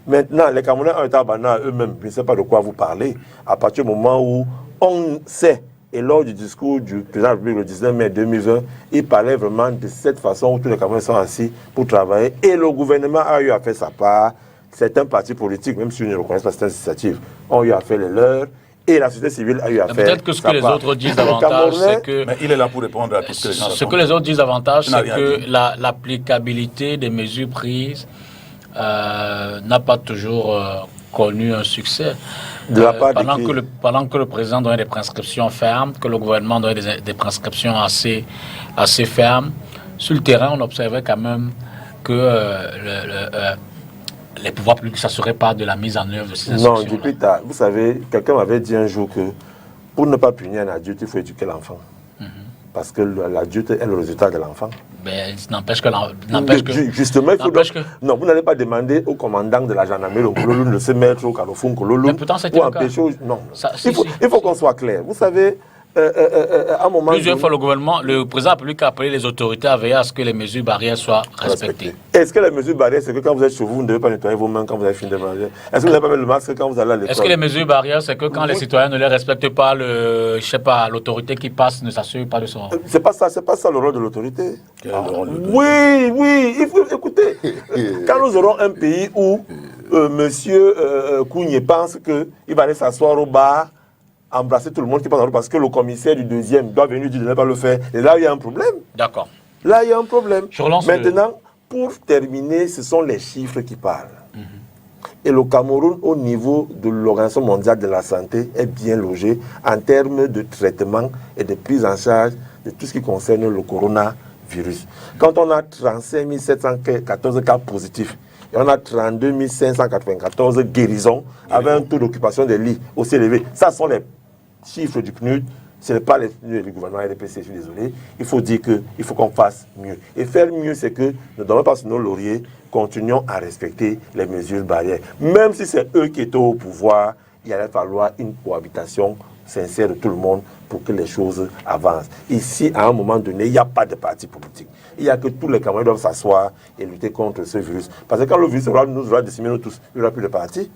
Maintenant, les Camerounais ont été abandonnés à eux-mêmes. Je ne sais pas de quoi vous parlez. À partir du moment où on sait, et lors du discours du président de la République le 19 mai 2020, il parlait vraiment de cette façon où tous les Camerounais sont assis pour travailler. Et le gouvernement a eu à faire sa part. Certains partis politiques, même si ils ne reconnaissent pas cette initiative, ont eu à faire les leurs. Et la société civile a eu à faire. Peut-être que ce que les autres disent davantage, c'est que... Mais il est là pour répondre à tout ce que les gens Ce que les autres disent davantage, c'est que l'applicabilité des mesures prises n'a pas toujours connu un succès. De la part pendant que le président donnait des prescriptions fermes, que le gouvernement donnait des prescriptions assez fermes, sur le terrain, on observait quand même que les pouvoirs publics ne s'assuraient pas de la mise en œuvre de ces instructions. Non, depuis tard. Vous savez, quelqu'un m'avait dit un jour que pour ne pas punir un adulte, il faut éduquer l'enfant. Parce que l'adulte est le résultat de l'enfant. Mais n'empêche que... Justement, il faut non, vous n'allez pas demander au commandant de la gendarmerie de se mettre au Carrefour Kololo. Mais pourtant, c'était le cas. Non. Il faut qu'on soit clair. Vous savez, à un moment... Plusieurs fois, le président a public a appelé les autorités à veiller à ce que les mesures barrières soient respectées. Est-ce que les mesures barrières, c'est que quand vous êtes chez vous, vous ne devez pas nettoyer vos mains quand vous avez fini de manger? Est-ce que vous n'avez pas mis le masque quand vous allez à l'école? Est-ce que les mesures barrières, c'est que quand les citoyens ne les respectent pas, l'autorité qui passe ne s'assure pas de son... C'est pas ça le rôle de l'autorité. Oui, il faut écouter. Quand nous aurons un pays où monsieur Kougné pense qu'il va aller s'asseoir au bar, embrasser tout le monde qui passe en route parce que le commissaire du deuxième doit venir dire de ne pas le faire. Et là, il y a un problème. D'accord. Là, il y a un problème. Maintenant, pour terminer, ce sont les chiffres qui parlent. Et le Cameroun, au niveau de l'Organisation mondiale de la santé, est bien logé en termes de traitement et de prise en charge de tout ce qui concerne le coronavirus. Quand on a 35 714 cas positifs, et on a 32 594 guérisons avec un taux d'occupation des lits aussi élevé. Ça sont les chiffres du PNUD, ce n'est pas les du gouvernement RDPC, je suis désolé. Il faut dire qu'il faut qu'on fasse mieux. Et faire mieux, c'est que ne dormons pas sur nos lauriers, continuons à respecter les mesures barrières. Même si c'est eux qui étaient au pouvoir, il allait falloir une cohabitation sincère de tout le monde pour que les choses avancent. Ici, à un moment donné, il n'y a pas de parti politique. Il y a que tous les Camerounais doivent s'asseoir et lutter contre ce virus. Parce que quand le virus nous aura décimé nous tous, il n'y aura plus de parti.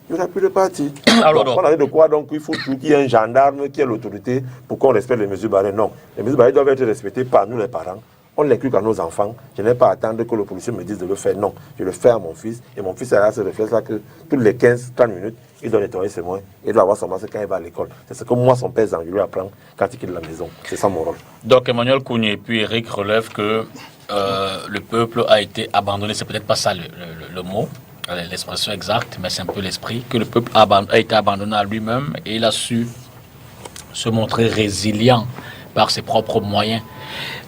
Il n'y aura plus de parti. Alors, on a dit de quoi donc il faut qu'il y ait un gendarme qui ait l'autorité pour qu'on respecte les mesures barrières. Non, les mesures barrières doivent être respectées par nous les parents. On l'inculque à nos enfants. Je n'ai pas à attendre que le policier me dise de le faire. Non, je le fais à mon fils. Et mon fils a ce réflexe-là que toutes les 15-30 minutes, il doit nettoyer ses mains. Il doit avoir son masque quand il va à l'école. C'est ce que moi, son père, je lui apprends quand il quitte la maison. C'est ça mon rôle. Donc Emmanuel Kougné puis Eric relèvent que le peuple a été abandonné. C'est peut-être pas ça le mot, l'expression exacte, mais c'est un peu l'esprit. Que le peuple a été abandonné à lui-même et il a su se montrer résilient par ses propres moyens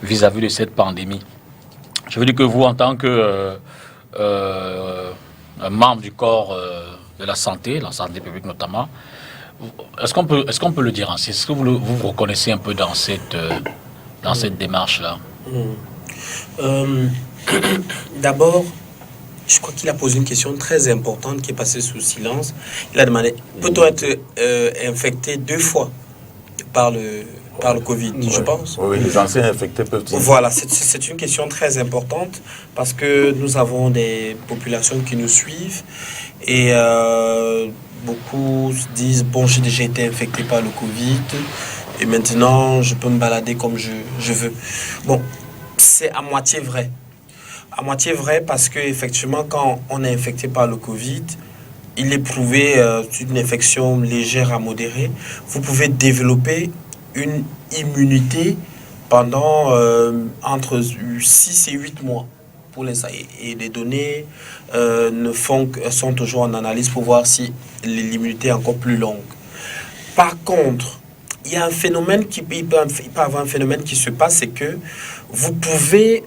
vis-à-vis de cette pandémie. Je veux dire que vous, en tant que membre du corps de la santé publique notamment, est-ce qu'on peut le dire ainsi? Est-ce que vous vous reconnaissez un peu dans cette démarche-là? D'abord, je crois qu'il a posé une question très importante qui est passée sous silence. Il a demandé, peut-on être infecté 2 fois par le Covid, je pense. Oui, les anciens infectés peuvent-ils... Voilà, c'est une question très importante parce que nous avons des populations qui nous suivent et beaucoup disent, bon, j'ai déjà été infecté par le Covid et maintenant je peux me balader comme je veux. Bon, c'est à moitié vrai. À moitié vrai parce que effectivement, quand on est infecté par le Covid, il est prouvé une infection légère à modérée, vous pouvez développer une immunité pendant entre 6 et 8 mois. Pour les, et les données sont toujours en analyse pour voir si l'immunité est encore plus longue. Par contre, il y a un phénomène il peut avoir un phénomène qui se passe, c'est que vous pouvez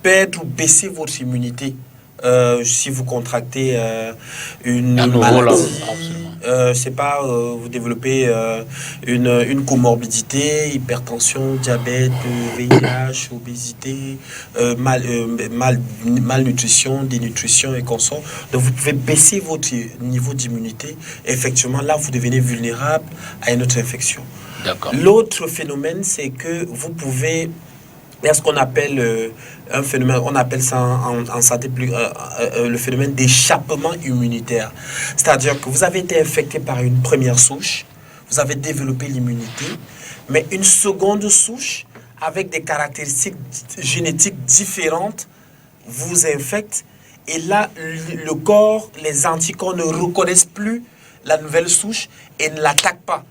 perdre ou baisser votre immunité si vous contractez une maladie. C'est pas vous développez une comorbidité, hypertension, diabète, VIH, obésité, malnutrition, dénutrition et consorts. Donc vous pouvez baisser votre niveau d'immunité. Effectivement, là, vous devenez vulnérable à une autre infection. L'autre phénomène, c'est que vous pouvez... Il y a ce qu'on appelle un phénomène, on appelle ça en santé le phénomène d'échappement immunitaire. C'est-à-dire que vous avez été infecté par une première souche, vous avez développé l'immunité, mais une seconde souche avec des caractéristiques génétiques différentes vous infecte. Et là, le corps, les anticorps ne reconnaissent plus la nouvelle souche et ne l'attaquent pas.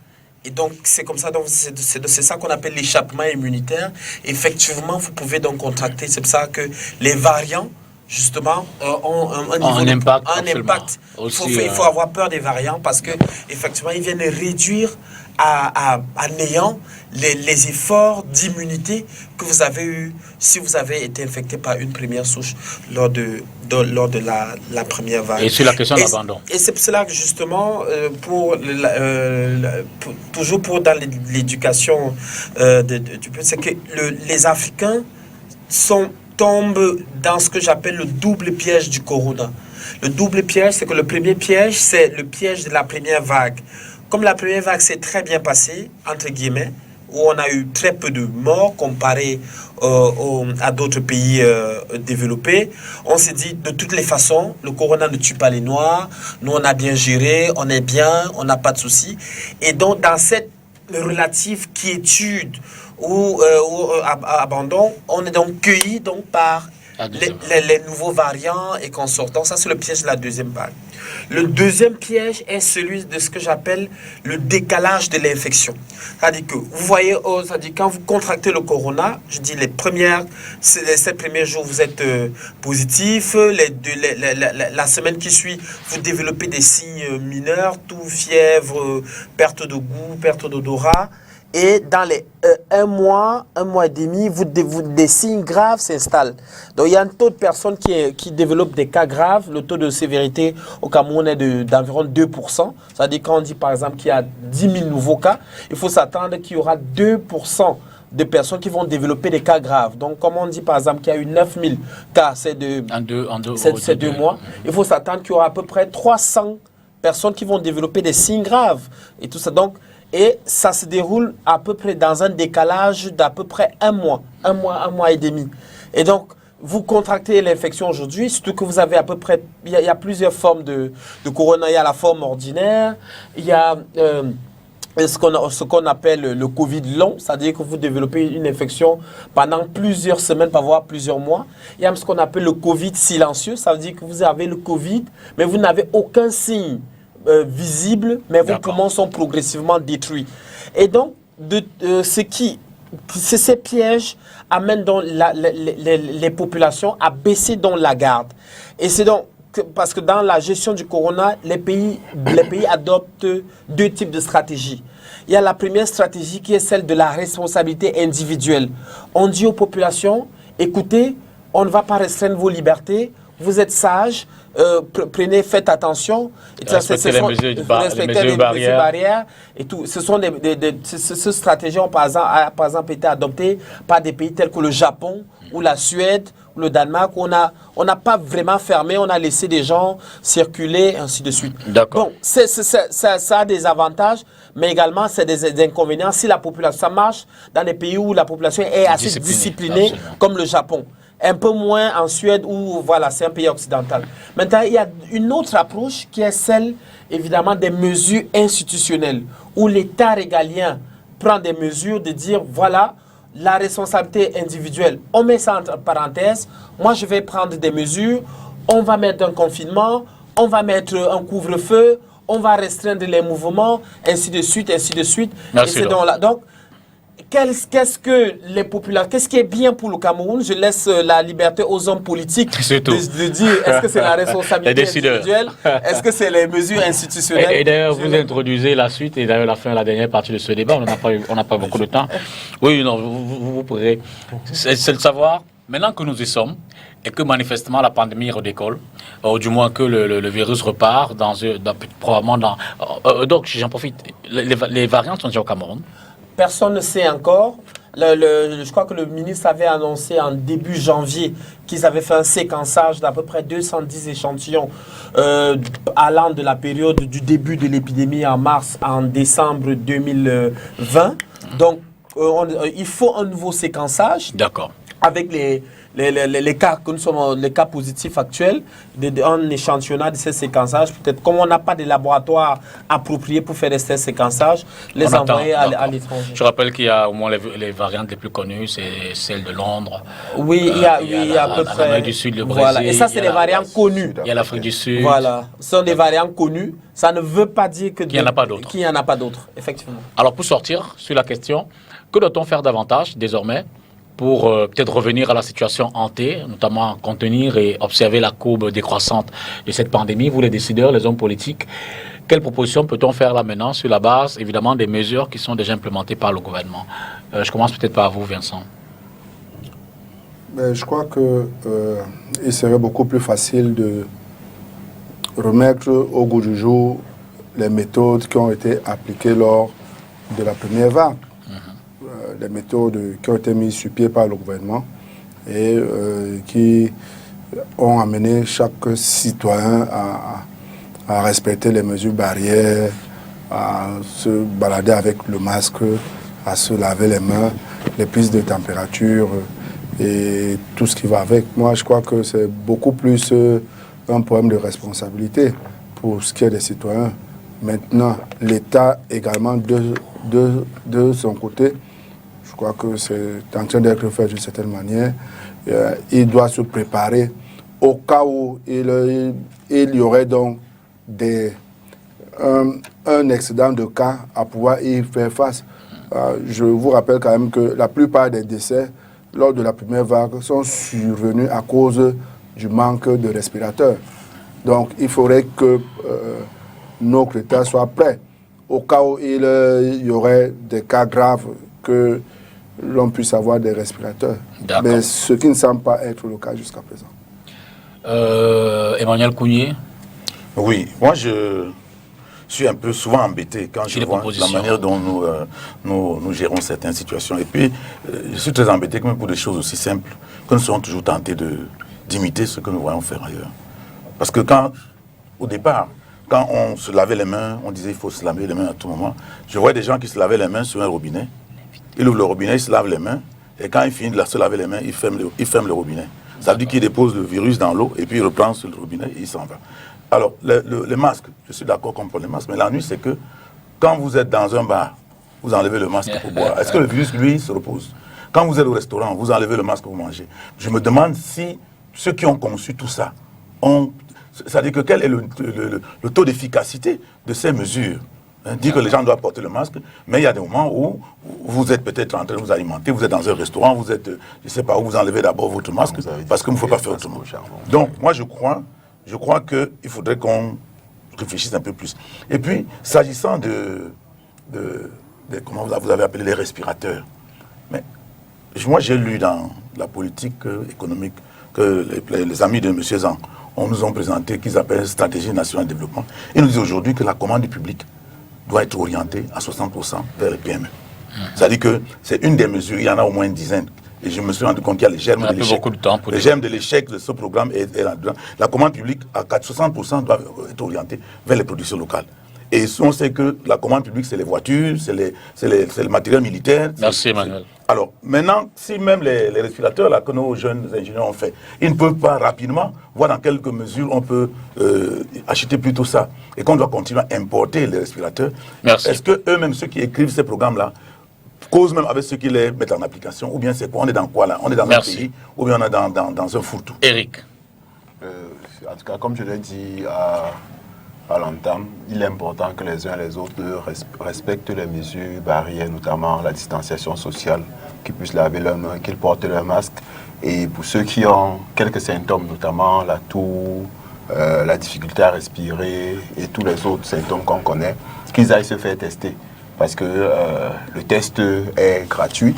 Et donc, c'est comme ça, donc c'est ça qu'on appelle l'échappement immunitaire. Effectivement, vous pouvez donc contracter. C'est pour ça que les variants, justement, ont un impact. Aussi, il faut avoir peur des variants parce que effectivement, ils viennent réduire à néant les efforts d'immunité que vous avez eu si vous avez été infecté par une première souche lors de la première vague. Et sur la question de l'abandon. Et c'est pour cela que justement, toujours pour dans l'éducation, c'est que les Africains tombent dans ce que j'appelle le double piège du corona. Le double piège, c'est que le premier piège, c'est le piège de la première vague. Comme la première vague s'est très bien passée, entre guillemets, où on a eu très peu de morts comparé à d'autres pays développés, on s'est dit, de toutes les façons, le corona ne tue pas les Noirs, nous on a bien géré, on est bien, on n'a pas de soucis. Et donc, dans cette relative quiétude ou abandon, on est donc cueilli donc, par les nouveaux variants et consortants. Ça, c'est le piège de la deuxième vague. Le deuxième piège est celui de ce que j'appelle le décalage de l'infection. C'est-à-dire que, vous voyez, c'est-à-dire quand vous contractez le corona, je dis les 7 premiers jours, vous êtes positif. La semaine qui suit, vous développez des signes mineurs, toux, fièvre, perte de goût, perte d'odorat. Et dans les 1 mois et demi, des signes graves s'installent. Donc il y a un taux de personnes qui développent des cas graves. Le taux de sévérité au Cameroun est d'environ 2%. C'est-à-dire quand on dit par exemple qu'il y a 10 000 nouveaux cas, il faut s'attendre qu'il y aura 2% de personnes qui vont développer des cas graves. Donc comme on dit par exemple qu'il y a eu 9 000 cas, c'est 2 mois, il faut s'attendre qu'il y aura à peu près 300 personnes qui vont développer des signes graves. Et tout ça. Donc, et ça se déroule à peu près dans un décalage d'à peu près 1 mois et demi. Et donc, vous contractez l'infection aujourd'hui, surtout que vous avez à peu près, il y a plusieurs formes de corona. Il y a la forme ordinaire, il y a ce qu'on appelle le Covid long, c'est-à-dire que vous développez une infection pendant plusieurs semaines, voire plusieurs mois. Il y a ce qu'on appelle le Covid silencieux, ça veut dire que vous avez le Covid, mais vous n'avez aucun signe visible, mais vos poumons sont progressivement détruits. Et donc, ces pièges amènent donc les populations à baisser donc la garde. Et c'est donc parce que dans la gestion du corona, les pays adoptent 2 types de stratégies. Il y a la première stratégie qui est celle de la responsabilité individuelle. On dit aux populations, écoutez, on ne va pas restreindre vos libertés, vous êtes sages, faites attention. Respectez les mesures barrières. Et tout. Ce sont ces stratégies ont par exemple été adoptées par des pays tels que le Japon ou la Suède le Danemark, où on n'a pas vraiment fermé, on a laissé des gens circuler, ainsi de suite. D'accord. Bon, ça a des avantages, mais également c'est des inconvénients. Si la population, ça marche dans des pays où la population est assez disciplinée, absolument. comme le Japon. Un peu moins en Suède, où voilà, c'est un pays occidental. Maintenant, il y a une autre approche qui est celle, évidemment, des mesures institutionnelles, où l'État régalien prend des mesures de dire, voilà, la responsabilité individuelle, on met ça entre parenthèses, moi je vais prendre des mesures, on va mettre un confinement, on va mettre un couvre-feu, on va restreindre les mouvements, ainsi de suite, ainsi de suite. Merci, Donc, qu'est-ce que les populations, qu'est-ce qui est bien pour le Cameroun? Je laisse la liberté aux hommes politiques de dire est-ce que c'est la responsabilité individuelle, est-ce que c'est les mesures institutionnelles. Et d'ailleurs, vous introduisez la suite et d'ailleurs la dernière partie de ce débat. On n'a pas beaucoup de temps. Oui, non, vous pourrez. C'est de savoir, maintenant que nous y sommes, et que manifestement la pandémie redécolle, ou du moins que le virus repart, probablement dans... donc j'en profite, les variantes sont déjà au Cameroun. Personne ne sait encore. Je crois que le ministre avait annoncé en début janvier qu'ils avaient fait un séquençage d'à peu près 210 échantillons allant de la période du début de l'épidémie en mars en décembre 2020. Donc, il faut un nouveau séquençage. D'accord. Avec les cas que nous sommes, les cas positifs actuels, un échantillonnage de ces séquençages, peut-être comme on n'a pas de laboratoire approprié pour faire ces séquençages, les envoyer à l'étranger. Je rappelle qu'il y a au moins les variantes les plus connues, c'est celle de Londres. Oui, il y a à peu près. L'Amérique du Sud, le Brésil. Voilà. Et ça, c'est des variantes connues. Il y a l'Afrique du Sud. Voilà. Ce sont des variantes connues. Ça ne veut pas dire qu'il n'y en a pas d'autres. Qu'il n'y en a pas d'autres, effectivement. Alors, pour sortir sur la question, que doit-on faire davantage désormais pour peut-être revenir à la situation hantée, notamment contenir et observer la courbe décroissante de cette pandémie? Vous, les décideurs, les hommes politiques, quelles propositions peut-on faire là maintenant sur la base, évidemment, des mesures qui sont déjà implémentées par le gouvernement? Je commence peut-être par vous, Vincent. Je crois qu'il serait beaucoup plus facile de remettre au goût du jour les méthodes qui ont été appliquées lors de la première vague. Les méthodes qui ont été mises sur pied par le gouvernement et qui ont amené chaque citoyen à respecter les mesures barrières, à se balader avec le masque, à se laver les mains, les prises de température et tout ce qui va avec. Moi, je crois que c'est beaucoup plus un problème de responsabilité pour ce qui est des citoyens. Maintenant, l'État également, de son côté, je crois que c'est en train d'être fait d'une certaine manière. Il doit se préparer au cas où il y aurait donc un excédent de cas à pouvoir y faire face. Je vous rappelle quand même que la plupart des décès lors de la première vague sont survenus à cause du manque de respirateurs. Donc il faudrait que notre État soit prêt au cas où il y aurait des cas graves que l'on puisse avoir des respirateurs. Mais ce qui ne semble pas être le cas jusqu'à présent. Emmanuel Kounié. Oui, moi je suis un peu souvent embêté quand je vois la manière dont nous gérons certaines situations. Et puis, je suis très embêté même pour des choses aussi simples que nous serons toujours tentés d'imiter ce que nous voyons faire ailleurs. Parce que au départ, quand on se lavait les mains, on disait qu'il faut se laver les mains à tout moment. Je vois des gens qui se lavaient les mains sur un robinet. Ils ouvrent le robinet, ils se lavent les mains. Et quand ils finissent de se laver les mains, ils ferment le robinet. Ça veut dire qu'ils déposent le virus dans l'eau et puis ils reprennent sur le robinet et ils s'en vont. Alors, les masques, je suis d'accord qu'on prend les masques, mais l'ennui, c'est que quand vous êtes dans un bar, vous enlevez le masque pour boire. Est-ce que le virus, lui, se repose? Quand vous êtes au restaurant, vous enlevez le masque pour manger. Je me demande si ceux qui ont conçu tout ça c'est-à-dire que quel est le taux d'efficacité de ces mesures? Dire que les gens doivent porter le masque, mais il y a des moments où vous êtes peut-être en train de vous alimenter, vous êtes dans un restaurant, vous êtes, je ne sais pas où, vous enlevez d'abord votre masque, parce qu'il ne faut pas faire autrement. Donc, moi, je crois qu'il faudrait qu'on réfléchisse un peu plus. Et puis, s'agissant de comment vous avez appelé les respirateurs, mais moi, j'ai lu dans la politique économique que les amis de M. Zang nous ont présenté qu'ils appellent stratégie nationale de développement. Ils nous disent aujourd'hui que la commande publique doit être orientée à 60% vers les PME. C'est-à-dire que c'est une des mesures, il y en a au moins une dizaine Et je me suis rendu compte qu'il y a les germes de l'échec. Beaucoup de temps pour les germes de l'échec de ce programme est là-dedans. La commande publique, à 60% doit être orientée vers les productions locales. Et on sait que la commande publique, c'est les voitures, c'est le matériel militaire. Merci, Emmanuel. Alors, maintenant, si même les respirateurs là, que nos jeunes ingénieurs ont fait, ils ne peuvent pas rapidement voir dans quelques mesures on peut acheter plutôt ça. Et qu'on doit continuer à importer les respirateurs. Est-ce que eux-mêmes, ceux qui écrivent ces programmes-là, causent même avec ceux qui les mettent en application? Ou bien c'est quoi? On est dans quoi là? On est dans un pays ou bien on est dans un fourre-tout? Eric. En tout cas, comme je l'ai dit à l'entame, il est important que les uns et les autres respectent les mesures barrières, notamment la distanciation sociale, qu'ils puissent laver leurs mains, qu'ils portent leur masque. Et pour ceux qui ont quelques symptômes, notamment la toux, la difficulté à respirer et tous les autres symptômes qu'on connaît, qu'ils aillent se faire tester. Parce que le test est gratuit,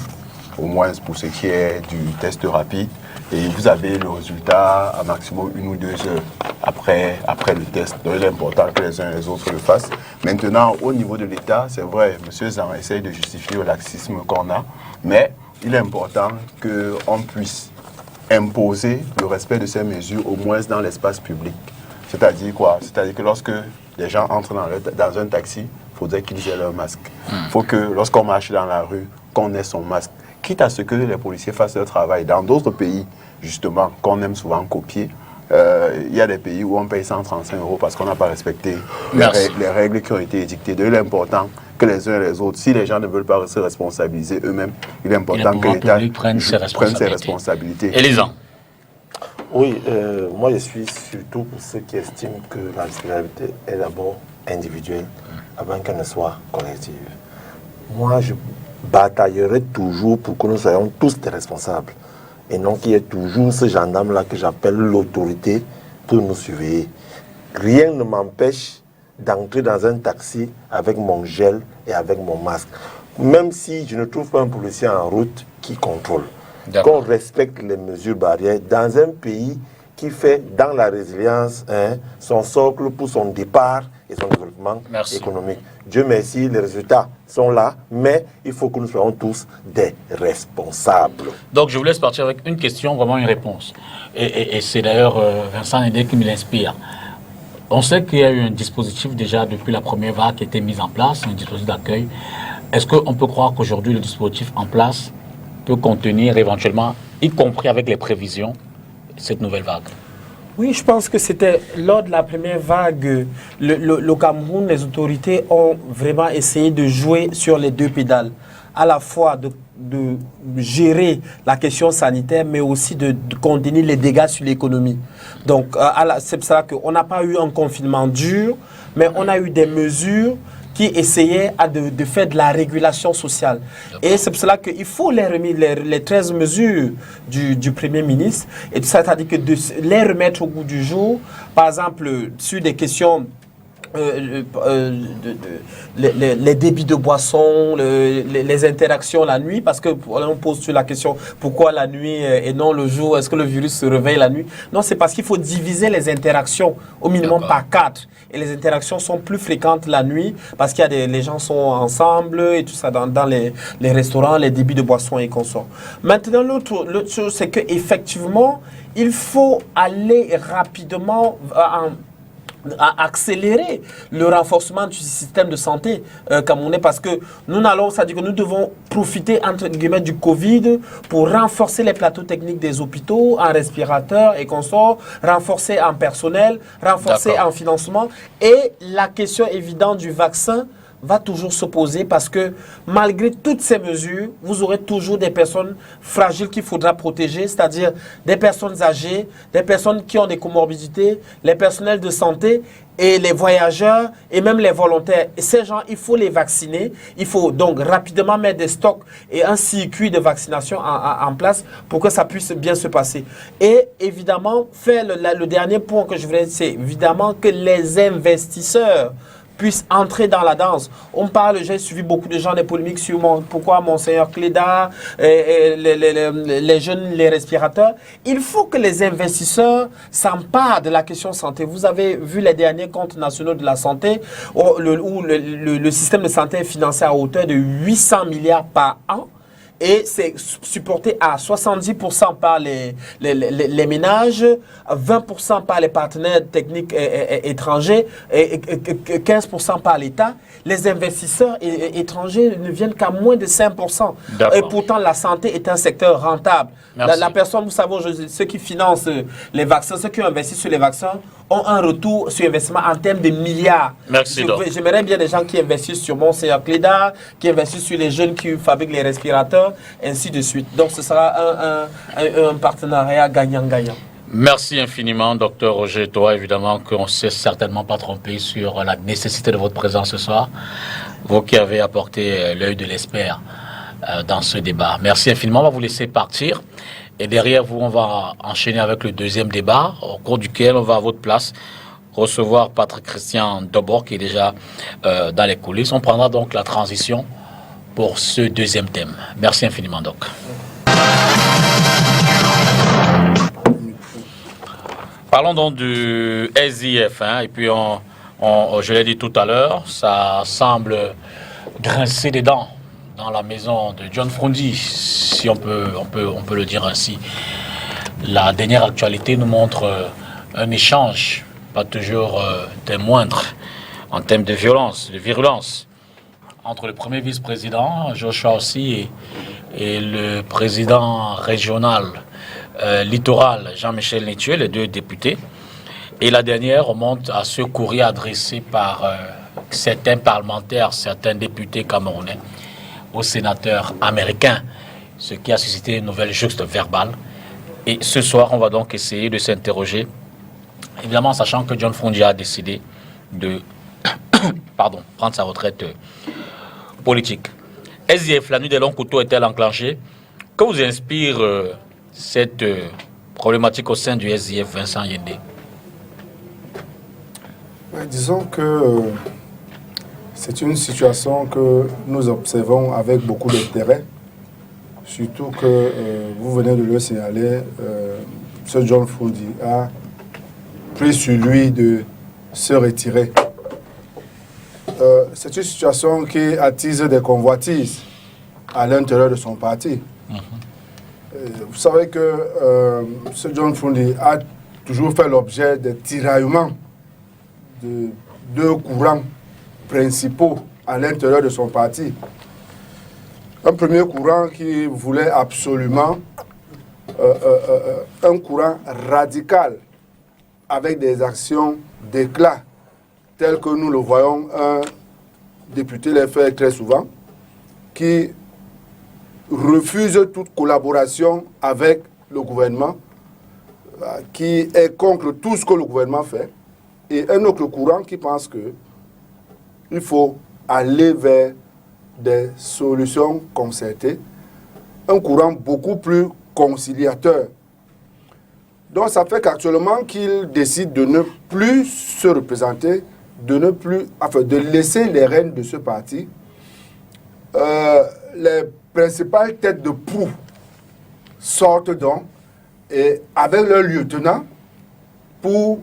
au moins pour ce qui est du test rapide. Et vous avez le résultat à maximum 1 ou 2 heures après le test. Donc il est important que les uns et les autres le fassent. Maintenant, au niveau de l'État, c'est vrai, M. Zan essaye de justifier le laxisme qu'on a, mais il est important qu'on puisse imposer le respect de ces mesures, au moins dans l'espace public. C'est-à-dire quoi? C'est-à-dire que lorsque les gens entrent dans un taxi, il faudrait qu'ils aient leur masque. Il faut que lorsqu'on marche dans la rue, qu'on ait son masque. Quitte à ce que les policiers fassent leur travail. Dans d'autres pays, justement, qu'on aime souvent copier, il y a des pays où on paye 135 € parce qu'on n'a pas respecté les règles qui ont été édictées. Donc il est important que les uns et les autres, si les gens ne veulent pas se responsabiliser eux-mêmes, il est important que l'État prenne ses responsabilités. Élisa. Oui, moi je suis surtout pour ceux qui estiment que la responsabilité est d'abord individuelle avant qu'elle ne soit collective. Moi, je bataillerai toujours pour que nous soyons tous des responsables et non qu'il y ait toujours ce gendarme-là que j'appelle l'autorité pour nous surveiller. Rien ne m'empêche d'entrer dans un taxi avec mon gel et avec mon masque, même si je ne trouve pas un policier en route qui contrôle. Qu'on respecte les mesures barrières dans un pays qui fait dans la résilience son socle pour son départ et son développement économique. Dieu merci, les résultats sont là, mais il faut que nous soyons tous des responsables. Donc je vous laisse partir avec une question, vraiment une réponse. Et c'est d'ailleurs Vincent Ndé qui me l'inspire. On sait qu'il y a eu un dispositif déjà depuis la première vague qui a été mis en place, un dispositif d'accueil. Est-ce qu'on peut croire qu'aujourd'hui le dispositif en place peut contenir éventuellement, y compris avec les prévisions, cette nouvelle vague? Oui, je pense que c'était lors de la première vague, le Cameroun, les autorités ont vraiment essayé de jouer sur les deux pédales, à la fois de gérer la question sanitaire, mais aussi de contenir les dégâts sur l'économie. Donc, c'est pour ça qu'on n'a pas eu un confinement dur, mais on a eu des mesures qui essayaient de faire de la régulation sociale. Et c'est pour cela qu'il faut les 13 mesures du Premier ministre, et tout ça, c'est-à-dire que de les remettre au goût du jour, par exemple, sur des questions les débits de boissons, les interactions la nuit, parce que on pose sur la question pourquoi la nuit et non le jour, est-ce que le virus se réveille la nuit? Non, c'est parce qu'il faut diviser les interactions au minimum par 4. Et les interactions sont plus fréquentes la nuit parce qu'il y a les gens sont ensemble et tout ça dans les restaurants, les débits de boissons et consorts. Maintenant, l'autre chose, c'est qu'effectivement, il faut aller rapidement à accélérer le renforcement du système de santé camerounais, parce que c'est-à-dire que nous devons profiter entre guillemets du Covid pour renforcer les plateaux techniques des hôpitaux en respirateurs et consorts, renforcer en personnel, renforcer en financement, et la question évidente du vaccin va toujours se poser, parce que malgré toutes ces mesures, vous aurez toujours des personnes fragiles qu'il faudra protéger, c'est-à-dire des personnes âgées, des personnes qui ont des comorbidités, les personnels de santé et les voyageurs et même les volontaires. Et ces gens, il faut les vacciner. Il faut donc rapidement mettre des stocks et un circuit de vaccination en place pour que ça puisse bien se passer. Et évidemment, faire le dernier point que je voudrais dire, c'est évidemment que les investisseurs puissent entrer dans la danse. On parle, j'ai suivi beaucoup de gens, des polémiques sur pourquoi Monseigneur Cléda, les jeunes, les respirateurs. Il faut que les investisseurs s'emparent de la question santé. Vous avez vu les derniers comptes nationaux de la santé, où le système de santé est financé à hauteur de 800 milliards par an. et c'est supporté à 70% par les ménages, 20% par les partenaires techniques étrangers et 15% par l'État. Les investisseurs étrangers ne viennent qu'à moins de 5%. Et pourtant, la santé est un secteur rentable. La personne, vous savez, ceux qui financent les vaccins, ceux qui ont investi sur les vaccins, ont un retour sur investissement en termes de milliards. Merci. J'aimerais bien des gens qui investissent sur Monseigneur Cléda, qui investissent sur les jeunes qui fabriquent les respirateurs, ainsi de suite. Donc, ce sera un partenariat gagnant-gagnant. Merci infiniment, Dr Roger Toa. Évidemment qu'on ne s'est certainement pas trompé sur la nécessité de votre présence ce soir. Vous qui avez apporté l'œil de l'expert dans ce débat. Merci infiniment. On va vous laisser partir. Et derrière vous, on va enchaîner avec le deuxième débat, au cours duquel on va à votre place recevoir Patrick Christian Dobor, qui est déjà dans les coulisses. On prendra donc la transition pour ce deuxième thème. Merci infiniment, Doc. Parlons donc du SIF, et puis je l'ai dit tout à l'heure, ça semble grincer des dents dans la maison de John Frondi, si on peut le dire ainsi. La dernière actualité nous montre un échange, pas toujours des moindres, en termes de violence, de virulence, entre le premier vice-président, Joshua Ossi, et le président régional littoral, Jean-Michel Nitué, les deux députés. Et la dernière remonte à ce courrier adressé par certains parlementaires, certains députés camerounais aux sénateurs américains, ce qui a suscité une nouvelle juxte verbale. Et ce soir, on va donc essayer de s'interroger, évidemment sachant que John Frondi a décidé de prendre sa retraite politique. SIF, la nuit des longs couteaux est-elle enclenchée? Que vous inspire cette problématique au sein du SIF, Vincent Yende? Disons que c'est une situation que nous observons avec beaucoup d'intérêt, surtout que vous venez de le signaler, ce John Frondi a pris sur lui de se retirer. C'est une situation qui attise des convoitises à l'intérieur de son parti. Vous savez que ce John Frondi a toujours fait l'objet de tiraillements de deux courants principaux à l'intérieur de son parti. Un premier courant qui voulait absolument un courant radical avec des actions d'éclat telles que nous le voyons un député les faire très souvent, qui refuse toute collaboration avec le gouvernement, qui est contre tout ce que le gouvernement fait, et un autre courant qui pense qu'il faut aller vers des solutions concertées, un courant beaucoup plus conciliateur. Donc ça fait qu'actuellement qu'il décide de ne plus se représenter, de laisser les rênes de ce parti. Les principales têtes de proue sortent donc et avec leur lieutenant pour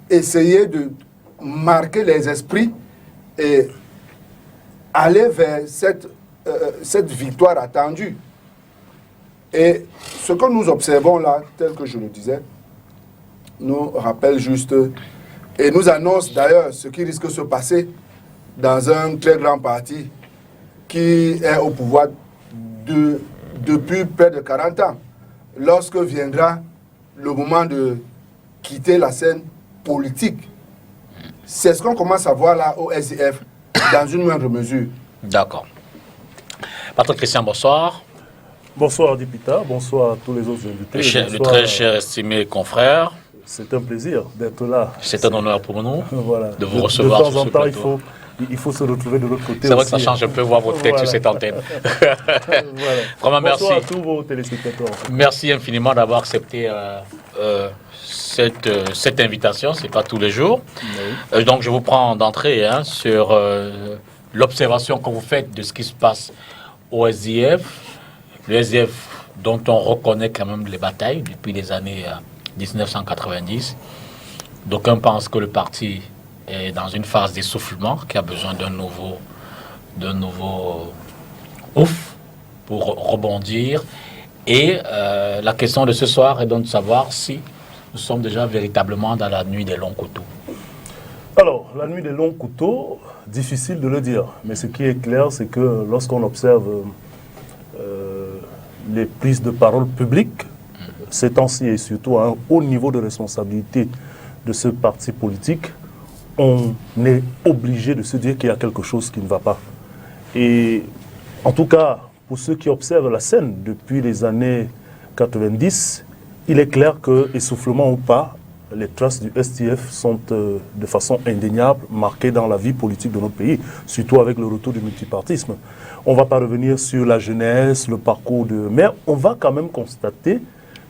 essayer de marquer les esprits et aller vers cette victoire attendue. Et ce que nous observons là, tel que je le disais, nous rappelle juste et nous annonce d'ailleurs ce qui risque de se passer dans un très grand parti qui est au pouvoir depuis près de 40 ans. Lorsque viendra le moment de quitter la scène politique, c'est ce qu'on commence à voir là au SIF dans une moindre mesure. D'accord. Patrick Christian, bonsoir. Bonsoir, député. Bonsoir à tous les autres invités. Le très cher estimé confrère. C'est un plaisir d'être là. C'est un honneur pour nous voilà. de vous recevoir. De temps en temps, il faut se retrouver de l'autre côté. C'est vrai que ça change un peu voir votre tête sur cette antenne. Voilà. Vraiment, merci. Bonsoir à tous vos téléspectateurs. Merci infiniment d'avoir accepté cette invitation. Ce n'est pas tous les jours. Oui. Donc, je vous prends d'entrée sur l'observation que vous faites de ce qui se passe au SIF. Le SIF dont on reconnaît quand même les batailles depuis les années 1990. D'aucuns pensent que le parti est dans une phase d'essoufflement, qui a besoin d'un nouveau ouf pour rebondir. Et la question de ce soir est donc de savoir si nous sommes déjà véritablement dans la nuit des longs couteaux. Alors, la nuit des longs couteaux, difficile de le dire. Mais ce qui est clair, c'est que lorsqu'on observe les prises de parole publiques, ces temps-ci et surtout à un haut niveau de responsabilité de ce parti politique, on est obligé de se dire qu'il y a quelque chose qui ne va pas. Et en tout cas, pour ceux qui observent la scène depuis les années 90, il est clair que, essoufflement ou pas, les traces du STF sont de façon indéniable marquées dans la vie politique de notre pays, surtout avec le retour du multipartisme. On ne va pas revenir sur la jeunesse, le parcours de... Mais on va quand même constater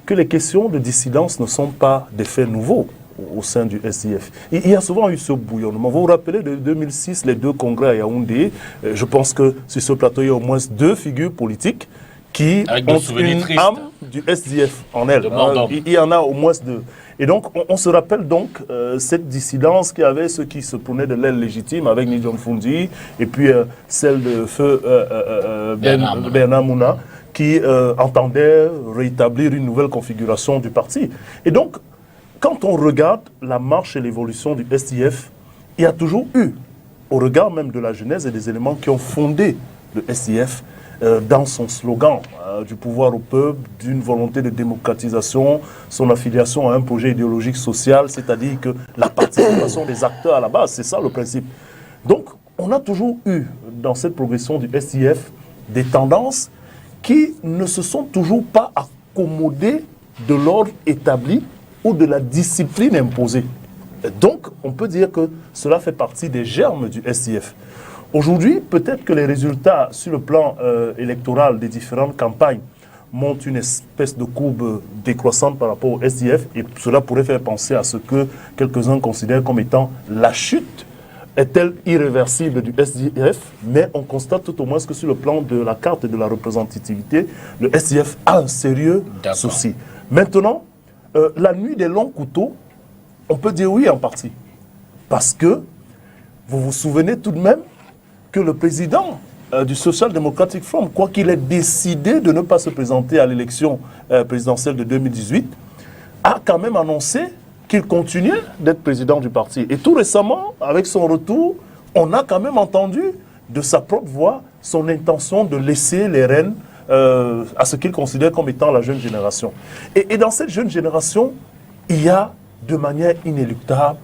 que les questions de dissidence ne sont pas des faits nouveaux au sein du STF. Il y a souvent eu ce bouillonnement. Vous vous rappelez de 2006, les 2 congrès à Yaoundé. Je pense que sur ce plateau, il y a au moins 2 figures politiques qui ont une âme du SDF en elles. Il y en a au moins 2. Et donc, on se rappelle donc cette dissidence qu'il y avait, ceux qui se prenaient de l'aile légitime avec Nidjon Fundi, et puis celle de feu Bernard Mouna, qui entendait rétablir une nouvelle configuration du parti. Et donc, quand on regarde la marche et l'évolution du STF, il y a toujours eu, au regard même de la genèse et des éléments qui ont fondé le STF, dans son slogan du pouvoir au peuple, d'une volonté de démocratisation, son affiliation à un projet idéologique social, c'est-à-dire que la participation des acteurs à la base, c'est ça le principe. Donc, on a toujours eu, dans cette progression du STF, des tendances qui ne se sont toujours pas accommodées de l'ordre établi ou de la discipline imposée. Donc, on peut dire que cela fait partie des germes du STF. Aujourd'hui, peut-être que les résultats sur le plan électoral des différentes campagnes montrent une espèce de courbe décroissante par rapport au SDF, et cela pourrait faire penser à ce que quelques-uns considèrent comme étant la chute est-elle irréversible du SDF, mais on constate tout au moins que sur le plan de la carte et de la représentativité, le SDF a un sérieux souci. Maintenant, la nuit des longs couteaux, on peut dire oui en partie, parce que vous vous souvenez tout de même que le président du Social Democratic Front, quoi qu'il ait décidé de ne pas se présenter à l'élection présidentielle de 2018, a quand même annoncé qu'il continuait d'être président du parti. Et tout récemment, avec son retour, on a quand même entendu de sa propre voix son intention de laisser les rênes à ce qu'il considère comme étant la jeune génération. Et dans cette jeune génération, il y a de manière inéluctable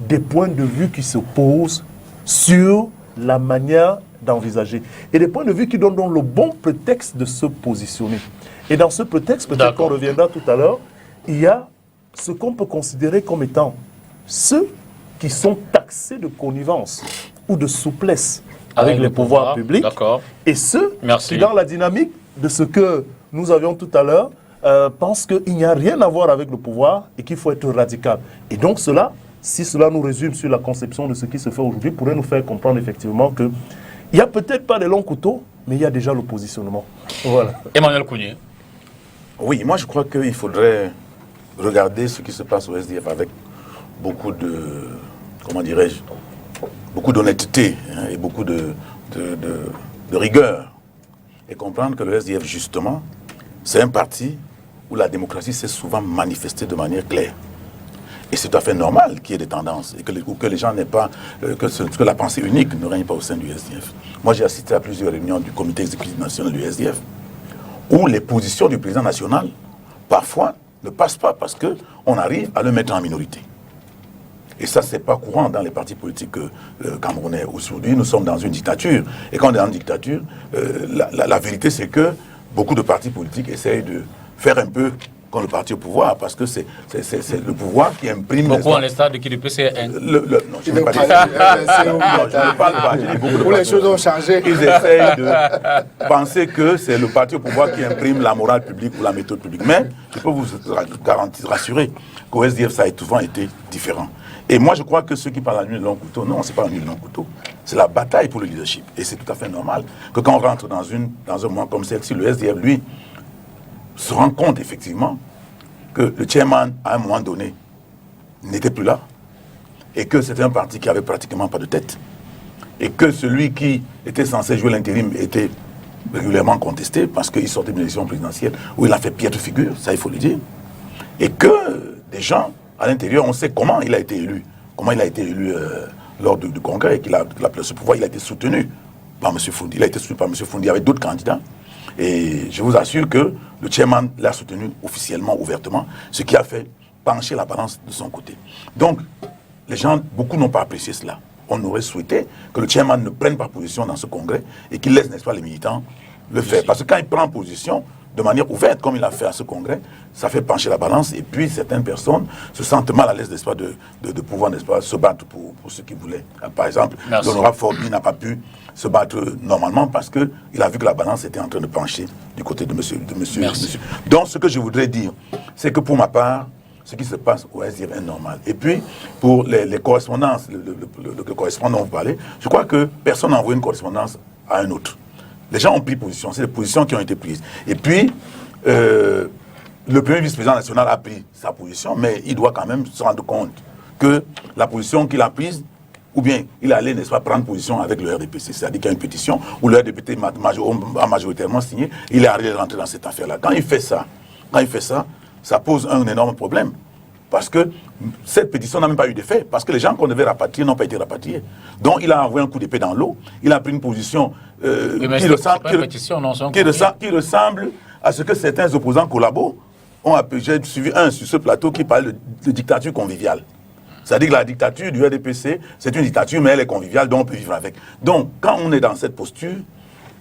des points de vue qui se posent sur la manière d'envisager. Et des points de vue qui donnent donc le bon prétexte de se positionner. Et dans ce prétexte, peut-être qu'on reviendra tout à l'heure, il y a ce qu'on peut considérer comme étant ceux qui sont taxés de connivence ou de souplesse avec les pouvoirs publics, et ceux qui, dans la dynamique de ce que nous avions tout à l'heure, pensent qu'il n'y a rien à voir avec le pouvoir et qu'il faut être radical. Et donc cela, si cela nous résume sur la conception de ce qui se fait aujourd'hui, pourrait nous faire comprendre effectivement qu'il n'y a peut-être pas de longs couteaux, mais il y a déjà le positionnement. Voilà. Emmanuel Kounié. Oui, moi je crois qu'il faudrait regarder ce qui se passe au SDF avec beaucoup de, comment dirais-je, beaucoup d'honnêteté et beaucoup de rigueur. Et comprendre que le SDF, justement, c'est un parti où la démocratie s'est souvent manifestée de manière claire. Et c'est tout à fait normal qu'il y ait des tendances et que les gens n'aient pas, que la pensée unique ne règne pas au sein du SDF. Moi, j'ai assisté à plusieurs réunions du comité exécutif national du SDF où les positions du président national, parfois, ne passent pas parce qu'on arrive à le mettre en minorité. Et ça, ce n'est pas courant dans les partis politiques camerounais. Aujourd'hui, nous sommes dans une dictature. Et quand on est dans une dictature, la vérité, c'est que beaucoup de partis politiques essayent de faire un peu comme le parti au pouvoir, parce que c'est le pouvoir qui imprime... Beaucoup en l'instar de qui du PCN. Non, je ne parle pas. Où les choses ont changé. Ils essayent de penser que c'est le parti au pouvoir qui imprime la morale publique ou la méthode publique. Mais je peux vous rassurer qu'au SDF, ça a souvent été différent. Et moi, je crois que ceux qui parlent de la nuit de long couteau, non, ce n'est pas la nuit de long couteau. C'est la bataille pour le leadership. Et c'est tout à fait normal que quand on rentre dans un moment comme celle-ci, le SDF, lui, se rend compte effectivement que le chairman, à un moment donné, n'était plus là, et que c'était un parti qui avait pratiquement pas de tête, et que celui qui était censé jouer l'intérim était régulièrement contesté parce qu'il sortait d'une élection présidentielle où il a fait piètre figure, ça il faut le dire. Et que des gens à l'intérieur, on sait comment il a été élu. Comment il a été élu lors du congrès et qu'il a pris ce pouvoir. Il a été soutenu par M. Foundi. Il a été soutenu par M. Foundi avec d'autres candidats. Et je vous assure que le chairman l'a soutenu officiellement, ouvertement, ce qui a fait pencher la balance de son côté. Donc, les gens, beaucoup n'ont pas apprécié cela. On aurait souhaité que le chairman ne prenne pas position dans ce congrès et qu'il laisse, n'est-ce pas, les militants le faire. Parce que quand il prend position de manière ouverte, comme il a fait à ce congrès, ça fait pencher la balance et puis certaines personnes se sentent mal à l'aise, n'est-ce pas, de pouvoir, n'est-ce pas, se battre pour ce qu'ils voulaient. Par exemple, l'honorable Forbi n'a pas pu se battre normalement parce qu'il a vu que la balance était en train de pencher du côté de monsieur. Donc, ce que je voudrais dire, c'est que pour ma part, ce qui se passe au SDF est normal. Et puis, pour les correspondances, le correspondant dont vous parlez, je crois que personne n'a envoyé une correspondance à un autre. Les gens ont pris position, c'est les positions qui ont été prises. Et puis, le premier vice-président national a pris sa position, mais il doit quand même se rendre compte que la position qu'il a prise, ou bien il allait, n'est-ce pas, prendre position avec le RDPC, c'est-à-dire qu'il y a une pétition où le RDPC a majoritairement signé, il est arrivé à rentrer dans cette affaire-là. Quand il fait ça, ça pose un énorme problème. Parce que cette pétition n'a même pas eu d'effet. Parce que les gens qu'on devait rapatrier n'ont pas été rapatriés. Donc il a envoyé un coup d'épée dans l'eau. Il a pris une position qui ressemble à ce que certains opposants collabos ont appelé. J'ai suivi un sur ce plateau qui parle de dictature conviviale. C'est-à-dire que la dictature du RDPC, c'est une dictature, mais elle est conviviale, donc on peut vivre avec. Donc quand on est dans cette posture,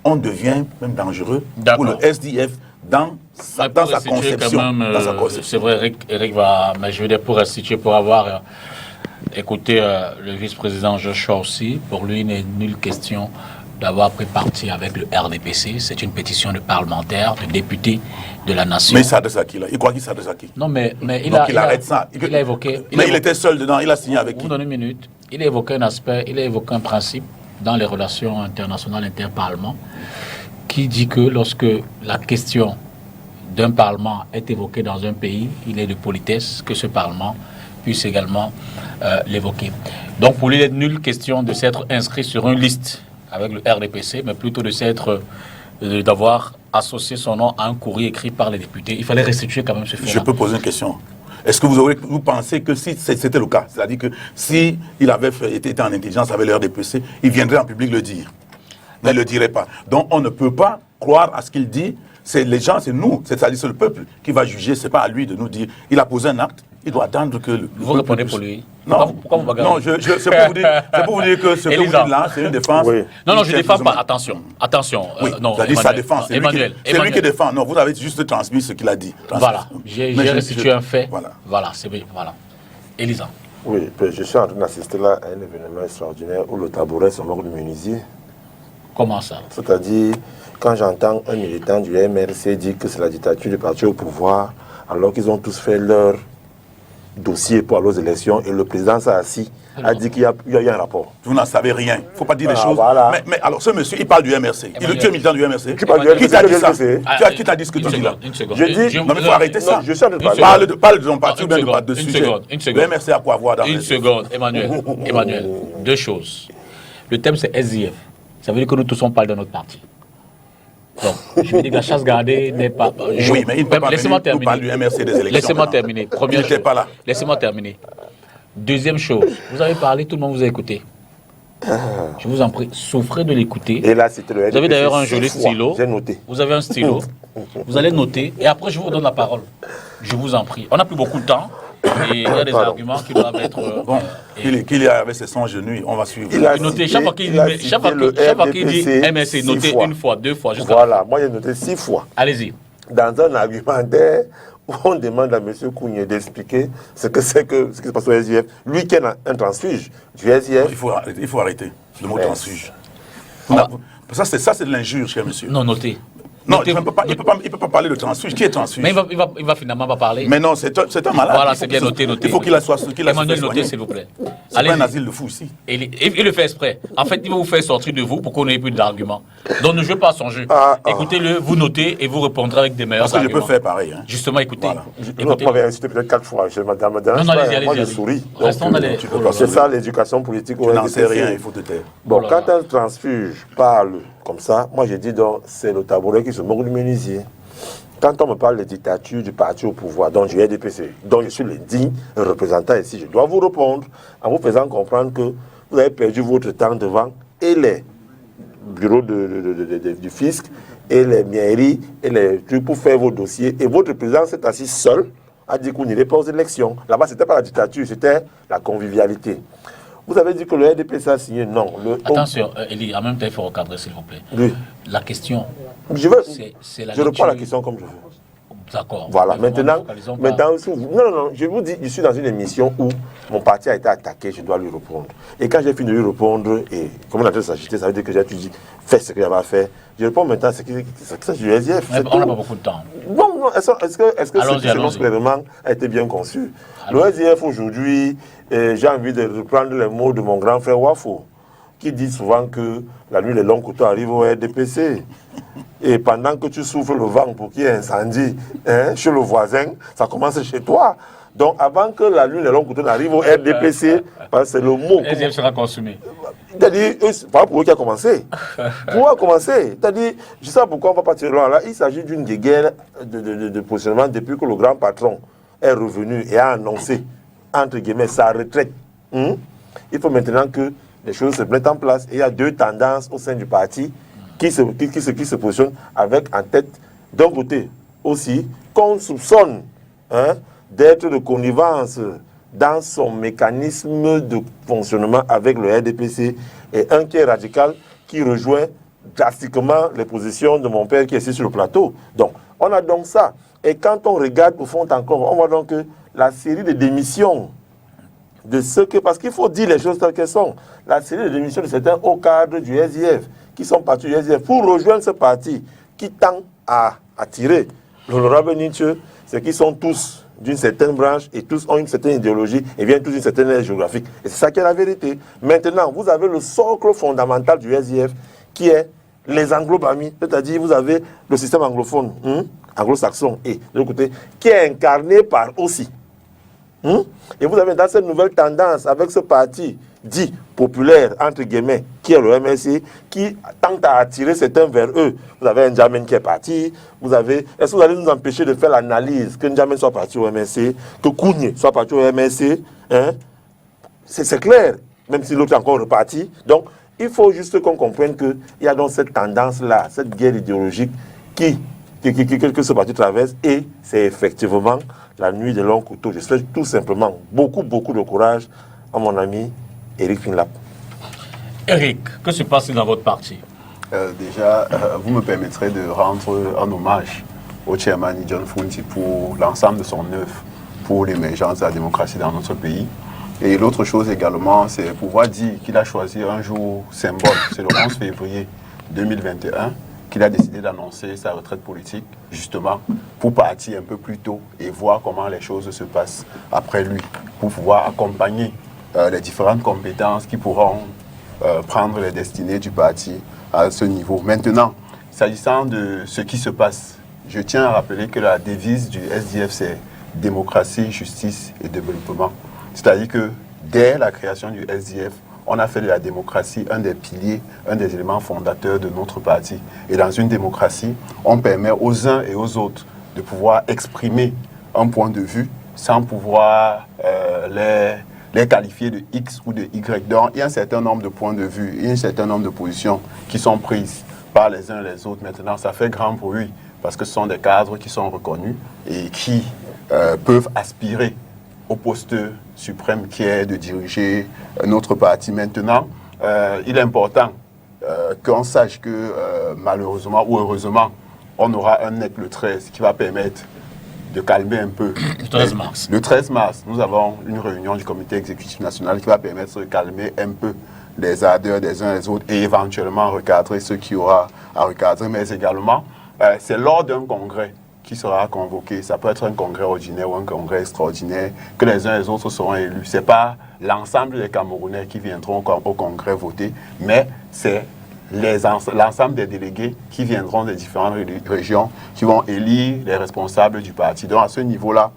on devient même dangereux pour le SDF dans sa conception. C'est vrai, Eric va m'ajouter pour restituer, pour avoir écouté le vice-président Joshua aussi. Pour lui, il n'est nulle question d'avoir pris parti avec le RDPC. C'est une pétition de parlementaires, de députés de la nation. Mais il s'adresse à qui là? Il croit qu'il s'adresse à qui? Non, mais il arrête ça. Il a évoqué. Il était seul dedans, il a signé avec qui? Vous donnez une minute. Il a évoqué un aspect, il a évoqué un principe dans les relations internationales, interparlements, qui dit que lorsque la question d'un parlement est évoquée dans un pays, il est de politesse que ce parlement puisse également l'évoquer. Donc pour lui, il est nulle question de s'être inscrit sur une liste avec le RDPC, mais plutôt d'avoir associé son nom à un courrier écrit par les députés. Il fallait restituer quand même ce fait. Je peux poser une question. Est-ce que vous pensez que si c'était le cas, c'est-à-dire que s'il avait été en intelligence avec le RDPC, il viendrait en public le dire? Mais il ne le dirait pas. Donc on ne peut pas croire à ce qu'il dit. C'est les gens, c'est nous, c'est-à-dire c'est le peuple qui va juger, c'est pas à lui de nous dire. Il a posé un acte, il doit attendre que le vous répondez pour lui. Non, pourquoi vous bagarrez? Non, c'est pour vous dire que ce que vous dites là, c'est une défense. Oui. Non, je ne défends pas. Attention. Oui, non, c'est-à-dire sa défense. C'est Emmanuel. lui qui défend. Non, vous avez juste transmis ce qu'il a dit. Voilà. J'ai restitué un fait. Voilà, c'est bien. Voilà. Elisa. Oui, je suis en train d'assister là à un événement extraordinaire où le tabouret se moque du menuisier. Comment ça? C'est-à-dire, quand j'entends un militant du MRC dire que c'est la dictature du parti au pouvoir, alors qu'ils ont tous fait leur dossier pour aller aux élections, et le président s'est assis, a dit qu'il y a un rapport. Vous n'en savez rien. Il ne faut pas dire les choses. Voilà. Mais alors, ce monsieur, il parle du MRC. Tu es militant du MRC. Qui parle du MRC? Qui t'a dit ça? Qui t'a dit ce que tu dis là? Une seconde. Je dis, non, mais il faut arrêter ça. Je suis en train de parler. Parle de ton parti ou bien de sujet. Une seconde. Le MRC a quoi voir dans Une seconde, Emmanuel. Deux choses. Le thème, c'est SDF. Ça veut dire que nous tous on parle de notre parti. Donc, je veux dire que la chasse gardée n'est pas. Oui, mais il ne peut pas laissez-moi terminer. Parle du MRC des élections. Laissez-moi terminer. Première il n'était chose. pas là. Laissez-moi terminer. Deuxième chose, vous avez parlé, tout le monde vous a écouté. Je vous en prie, souffrez de l'écouter. Et là, c'était le RDPC. Vous avez d'ailleurs un joli stylo. J'ai noté. Vous avez un stylo. Vous allez noter et après je vous redonne la parole. Je vous en prie. On n'a plus beaucoup de temps. Et il y a des arguments qui doivent être. Bon, qu'il y a avec ses 100 genoux, on va suivre. Notez chaque fois qu'il dit MSC, notez une fois, deux fois. Voilà, moi j'ai noté 6 fois. Allez-y. Dans un argumentaire où on demande à M. Kougné d'expliquer ce que c'est que ce qui se passe au SDF. Lui qui est un transfuge du SDF. Il faut arrêter le mot transfuge. Ça, c'est de l'injure, cher monsieur. Non, notez. Non, il ne peut pas parler de transfuge. Qui est transfuge? Mais il va finalement pas parler. Mais non, c'est un malade. Voilà, c'est bien noté. Il faut qu'il soit Emmanuel, notez, s'il vous plaît. C'est pas un asile de fou ici. Il le fait exprès. En fait, il va vous faire sortir de vous pour qu'on n'ait plus d'arguments. Donc ne jouez pas à son jeu. Écoutez-le, vous notez et vous répondrez avec des meilleurs arguments. Parce que je peux faire pareil. Justement, écoutez. Vous m'avez incité peut-être 4 fois. Non, allez-y. Moi, je souris. C'est ça l'éducation politique. Tu n'en sais rien, il faut te taire. Bon, quand un transfuge parle comme ça. Moi, j'ai dit, donc, c'est le tabouret qui se moque du menuisier. Quand on me parle de dictature du parti au pouvoir, dont je RDPC, dont je suis le digne représentant ici, je dois vous répondre en vous faisant comprendre que vous avez perdu votre temps devant et les bureaux du fisc, et les mairies, et les trucs pour faire vos dossiers. Et votre président s'est assis seul, a dit qu'on n'irait pas aux élections. Là-bas, ce n'était pas la dictature, c'était la convivialité. Vous avez dit que le RDPC a signé, non. Attention, Elie, en même temps, il faut recadrer, s'il vous plaît. Oui. La question, je reprends la question comme je veux. D'accord. Voilà, maintenant, non, je vous dis, je suis dans une émission où mon parti a été attaqué, je dois lui répondre. Et quand j'ai fini de lui répondre, et comme on a s'agiter, ça veut dire que j'ai dit, fais ce que j'avais à faire. Je réponds maintenant, c'est que c'est du SDF. On n'a pas beaucoup de temps. Non, est-ce que ce gouvernement a été bien conçu? Le SDF aujourd'hui, j'ai envie de reprendre les mots de mon grand frère Wafo, qui dit souvent que la nuit, les longs couteaux arrivent au RDPC. Et pendant que tu souffles le vent pour qu'il y ait incendie chez le voisin, ça commence chez toi. Donc avant que la nuit, les longs couteaux n'arrivent au RDPC, parce que c'est le mot. Le SDF sera consumé. C'est-à-dire, c'est pas pour eux qui a commencé. Pour eux a commencé. C'est-à-dire, je sais pourquoi on va partir là. Il s'agit d'une guerre de positionnement depuis que le grand patron est revenu et a annoncé, entre guillemets, sa retraite. Il faut maintenant que les choses se mettent en place. Et il y a deux tendances au sein du parti qui se positionnent avec en tête, d'un côté aussi, qu'on soupçonne d'être de connivence dans son mécanisme de fonctionnement avec le RDPC, et un qui est radical, qui rejoint drastiquement les positions de mon père qui est ici sur le plateau. Donc, on a donc ça. Et quand on regarde au fond encore, on voit donc que la série de démissions de ce que, parce qu'il faut dire les choses telles qu'elles sont, la série de démissions de certains hauts cadres du SDF qui sont partis du SDF pour rejoindre ce parti qui tend à attirer l'honorable Nietzsche, c'est qu'ils sont tous d'une certaine branche et tous ont une certaine idéologie et viennent tous d'une certaine aire géographique. Et c'est ça qui est la vérité. Maintenant, vous avez le socle fondamental du SDF qui est les anglo-bamis, c'est-à-dire vous avez le système anglophone, anglo-saxon, et de l'autre côté, qui est incarné par aussi. Et vous avez dans cette nouvelle tendance avec ce parti dit populaire, entre guillemets, qui est le MSC, qui tente à attirer certains vers eux. Vous avez un N'Djamène qui est parti, est-ce que vous allez nous empêcher de faire l'analyse que N'Djamène soit parti au MSC, que Kougne soit parti au MSC, c'est clair, même si l'autre est encore reparti. Donc, il faut juste qu'on comprenne qu'il y a donc cette tendance-là, cette guerre idéologique que ce parti traverse, et c'est effectivement la nuit des longs couteaux. Je souhaite tout simplement beaucoup de courage à mon ami Eric Finlap. Eric, que se passe-t-il dans votre parti? Déjà, vous me permettrez de rendre un hommage au chairman John Funti pour l'ensemble de son œuvre pour l'émergence de la démocratie dans notre pays. Et l'autre chose également, c'est pouvoir dire qu'il a choisi un jour symbole, c'est le 11 février 2021, qu'il a décidé d'annoncer sa retraite politique, justement, pour partir un peu plus tôt et voir comment les choses se passent après lui, pour pouvoir accompagner les différentes compétences qui pourront prendre les destinées du parti à ce niveau. Maintenant, s'agissant de ce qui se passe, je tiens à rappeler que la devise du SDF, c'est démocratie, justice et développement. C'est-à-dire que dès la création du SDF, on a fait de la démocratie un des piliers, un des éléments fondateurs de notre parti. Et dans une démocratie, on permet aux uns et aux autres de pouvoir exprimer un point de vue sans pouvoir les qualifier de X ou de Y. Donc, il y a un certain nombre de points de vue, il y a un certain nombre de positions qui sont prises par les uns et les autres. Maintenant, ça fait grand bruit parce que ce sont des cadres qui sont reconnus et qui peuvent aspirer au poste suprême qui est de diriger notre parti. Maintenant, il est important qu'on sache que malheureusement ou heureusement, on aura un NEC le 13 qui va permettre de calmer un peu. Le 13 mars. Le 13 mars, nous avons une réunion du comité exécutif national qui va permettre de calmer un peu les ardeurs des uns et des autres et éventuellement recadrer ceux qui aura à recadrer, mais également, c'est lors d'un congrès qui sera convoqué, ça peut être un congrès ordinaire ou un congrès extraordinaire, que les uns et les autres seront élus. Ce n'est pas l'ensemble des Camerounais qui viendront au congrès voter, mais c'est l'ensemble des délégués qui viendront des différentes régions, qui vont élire les responsables du parti. Donc à ce niveau-là,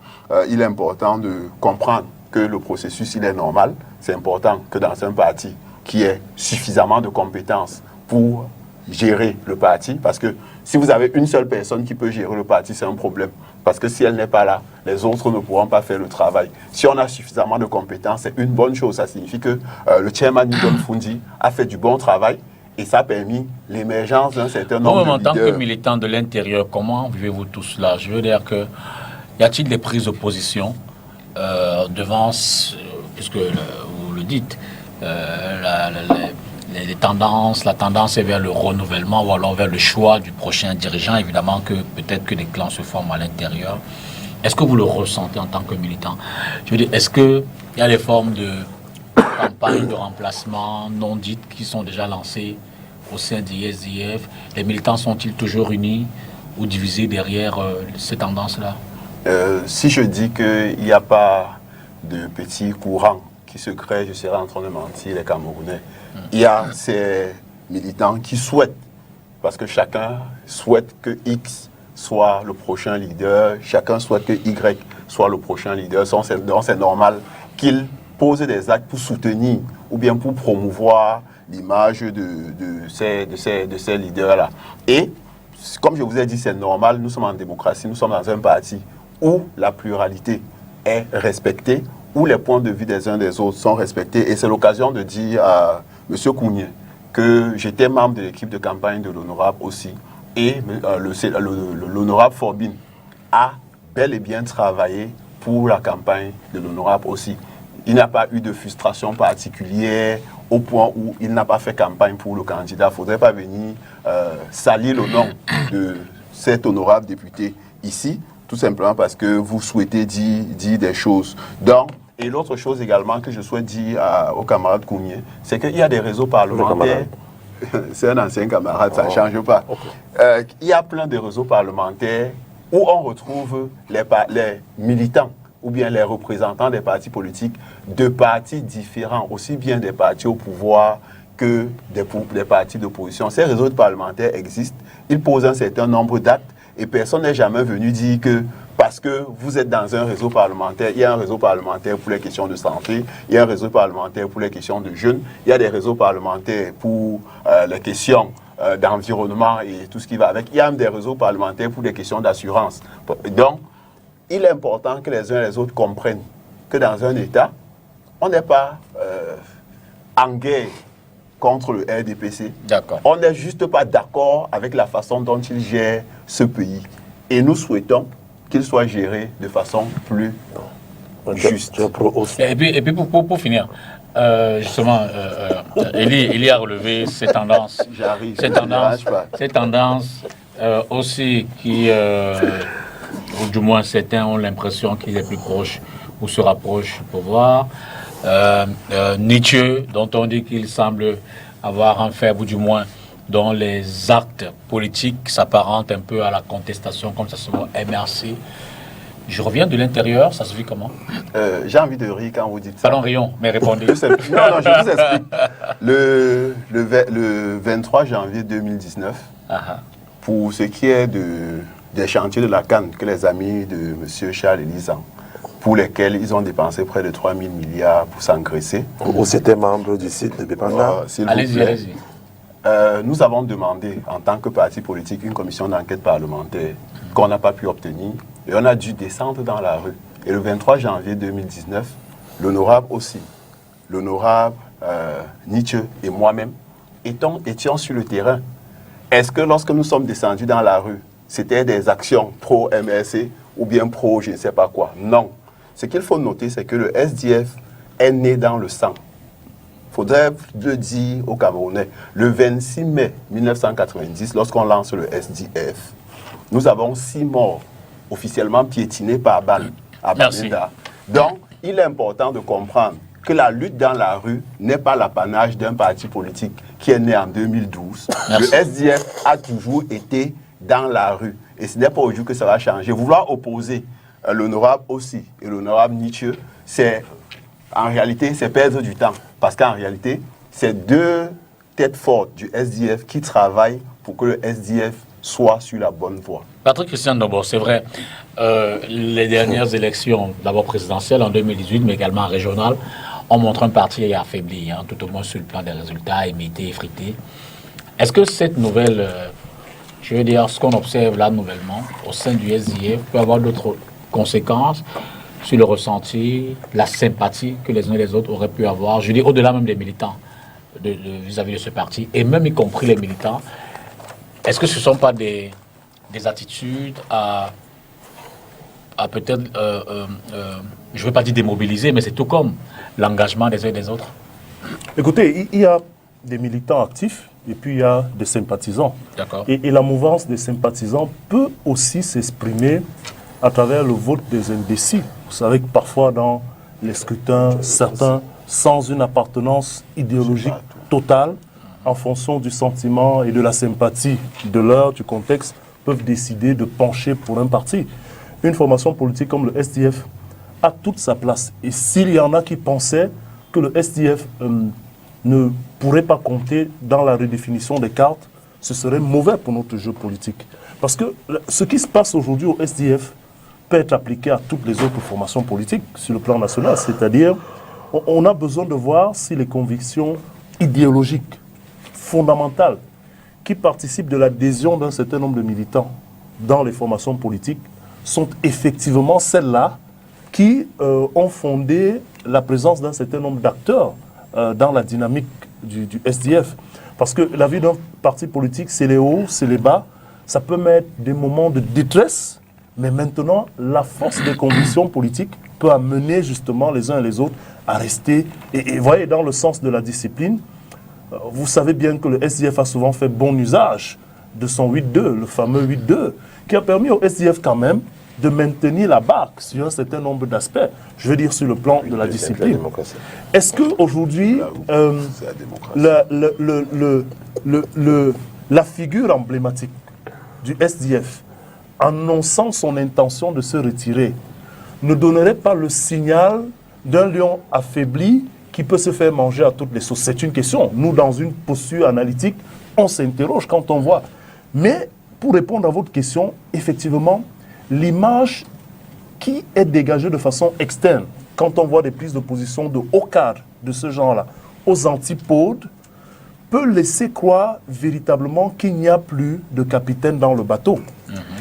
il est important de comprendre que le processus, il est normal. C'est important que dans un parti qui ait suffisamment de compétences pour gérer le parti, parce que si vous avez une seule personne qui peut gérer le parti, c'est un problème. Parce que si elle n'est pas là, les autres ne pourront pas faire le travail. Si on a suffisamment de compétences, c'est une bonne chose. Ça signifie que le chairman Nidon Fundi a fait du bon travail et ça a permis l'émergence d'un certain nombre de leaders. En tant que militant de l'intérieur, comment vivez-vous tout cela? Je veux dire que, y a-t-il des prises de position devant, puisque vous le dites, les tendances, la tendance est vers le renouvellement ou alors vers le choix du prochain dirigeant. Évidemment que peut-être que des clans se forment à l'intérieur. Est-ce que vous le ressentez en tant que militant? Je veux dire, est-ce qu'il y a des formes de campagnes de remplacement non dites qui sont déjà lancées au sein d'ISDF? Les militants sont-ils toujours unis ou divisés derrière ces tendances-là? Si je dis qu'il n'y a pas de petits courants qui se créent, je serais en train de mentir les Camerounais. Il y a ces militants qui souhaitent, parce que chacun souhaite que X soit le prochain leader, chacun souhaite que Y soit le prochain leader. Donc c'est normal qu'ils posent des actes pour soutenir ou bien pour promouvoir l'image de ces leaders-là. Et comme je vous ai dit, c'est normal, nous sommes en démocratie, nous sommes dans un parti où la pluralité est respectée, où les points de vue des uns des autres sont respectés. Et c'est l'occasion de dire à M. Kounié que j'étais membre de l'équipe de campagne de l'honorable aussi. Et l'honorable Forbin a bel et bien travaillé pour la campagne de l'honorable aussi. Il n'a pas eu de frustration particulière au point où il n'a pas fait campagne pour le candidat. Il ne faudrait pas venir salir le nom de cet honorable député ici, tout simplement parce que vous souhaitez dire des choses. Donc, et l'autre chose également que je souhaite dire au camarade Kounié, c'est qu'il y a des réseaux parlementaires. C'est un ancien camarade, ça ne change pas. Okay. Il y a plein de réseaux parlementaires où on retrouve les militants ou bien les représentants des partis politiques de partis différents, aussi bien des partis au pouvoir que des partis d'opposition. Ces réseaux parlementaires existent, ils posent un certain nombre d'actes et personne n'est jamais venu dire que parce que vous êtes dans un réseau parlementaire, il y a un réseau parlementaire pour les questions de santé, il y a un réseau parlementaire pour les questions de jeunes, il y a des réseaux parlementaires pour les questions d'environnement et tout ce qui va avec. Il y a même des réseaux parlementaires pour des questions d'assurance. Donc, il est important que les uns et les autres comprennent que dans un État, on n'est pas en guerre contre le RDPC. On n'est juste pas d'accord avec la façon dont il gère ce pays. Et nous souhaitons qu'il soit géré de façon plus juste. Et puis pour finir, justement, Elie a relevé ces tendances. J'arrive. Ces tendances aussi qui, ou du moins certains ont l'impression qu'il est plus proche ou se rapproche du pouvoir. Nietzsche, dont on dit qu'il semble avoir un faible, ou du moins dont les actes politiques s'apparentent un peu à la contestation, comme ça se voit MRC. Je reviens de l'intérieur, ça se vit comment? J'ai envie de rire quand vous dites ça. Pardon, rions, mais répondez. Non, je vous explique. Le 23 janvier 2019, pour ce qui est des chantiers de la Cannes que les amis de M. Charles Elisan, pour lesquels ils ont dépensé près de 3 000 milliards pour s'engraisser. Ou c'était membre du site de Bépanda. Allez-y. Nous avons demandé, en tant que parti politique, une commission d'enquête parlementaire qu'on n'a pas pu obtenir. Et on a dû descendre dans la rue. Et le 23 janvier 2019, l'honorable aussi, l'honorable Nietzsche et moi-même étions sur le terrain. Est-ce que lorsque nous sommes descendus dans la rue, c'était des actions pro-MRC ou bien pro je ne sais pas quoi? Non. Ce qu'il faut noter, c'est que le SDF est né dans le sang. Il faudrait le dire aux Camerounais. Le 26 mai 1990, lorsqu'on lance le SDF, nous avons 6 morts officiellement piétinés par balle à Bamenda. Donc, il est important de comprendre que la lutte dans la rue n'est pas l'apanage d'un parti politique qui est né en 2012. Le SDF a toujours été dans la rue. Et ce n'est pas aujourd'hui que ça va changer. Vouloir opposer l'honorable aussi et l'honorable Nietzsche, en réalité, c'est perdre du temps. Parce qu'en réalité, c'est 2 têtes fortes du SDF qui travaillent pour que le SDF soit sur la bonne voie. Patrick Christian Dombo, c'est vrai, les dernières élections, d'abord présidentielles en 2018, mais également régionales, ont montré un parti affaibli, tout au moins sur le plan des résultats, imité, effrité. Est-ce que cette nouvelle, je veux dire, ce qu'on observe là nouvellement au sein du SDF peut avoir d'autres conséquences sur le ressenti, la sympathie que les uns et les autres auraient pu avoir, je dis au-delà même des militants vis-à-vis de ce parti, et même y compris les militants, est-ce que ce ne sont pas des attitudes à peut-être, je ne veux pas dire démobiliser, mais c'est tout comme l'engagement des uns et des autres? Écoutez, il y a des militants actifs et puis il y a des sympathisants. D'accord. Et la mouvance des sympathisants peut aussi s'exprimer à travers le vote des indécis. Vous savez que parfois dans les scrutins, certains, sans une appartenance idéologique totale, en fonction du sentiment et de la sympathie de l'heure, du contexte, peuvent décider de pencher pour un parti. Une formation politique comme le SDF a toute sa place. Et s'il y en a qui pensaient que le SDF ne pourrait pas compter dans la redéfinition des cartes, ce serait mauvais pour notre jeu politique. Parce que ce qui se passe aujourd'hui au SDF peut être appliqué à toutes les autres formations politiques sur le plan national. C'est-à-dire, on a besoin de voir si les convictions idéologiques, fondamentales, qui participent de l'adhésion d'un certain nombre de militants dans les formations politiques sont effectivement celles-là qui ont fondé la présence d'un certain nombre d'acteurs dans la dynamique du SDF. Parce que la vie d'un parti politique, c'est les hauts, c'est les bas. Ça peut mettre des moments de détresse, mais maintenant, la force des convictions politiques peut amener justement les uns et les autres à rester. Et voyez, dans le sens de la discipline, vous savez bien que le SDF a souvent fait bon usage de son 8-2, le fameux 8-2, qui a permis au SDF quand même de maintenir la barque sur un certain nombre d'aspects, je veux dire sur le plan de la discipline. Est-ce qu'aujourd'hui, la figure emblématique du SDF, annonçant son intention de se retirer, ne donnerait pas le signal d'un lion affaibli qui peut se faire manger à toutes les sauces? C'est une question. Nous, dans une posture analytique, on s'interroge quand on voit. Mais pour répondre à votre question, effectivement, l'image qui est dégagée de façon externe, quand on voit des prises de position de haut cadre de ce genre-là, aux antipodes, peut laisser croire véritablement qu'il n'y a plus de capitaine dans le bateau.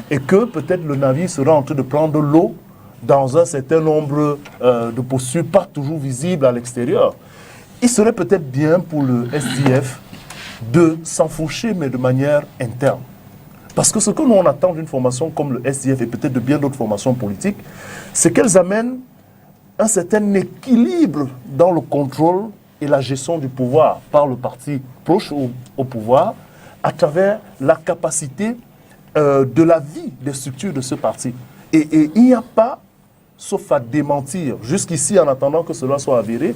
Et que peut-être le navire sera en train de prendre l'eau dans un certain nombre de postures pas toujours visibles à l'extérieur. Il serait peut-être bien pour le SDF de s'enfourcher, mais de manière interne. Parce que ce que nous on attend d'une formation comme le SDF et peut-être de bien d'autres formations politiques, c'est qu'elles amènent un certain équilibre dans le contrôle et la gestion du pouvoir par le parti proche au pouvoir, à travers la capacité de la vie des structures de ce parti. Et il n'y a pas, sauf à démentir, jusqu'ici en attendant que cela soit avéré,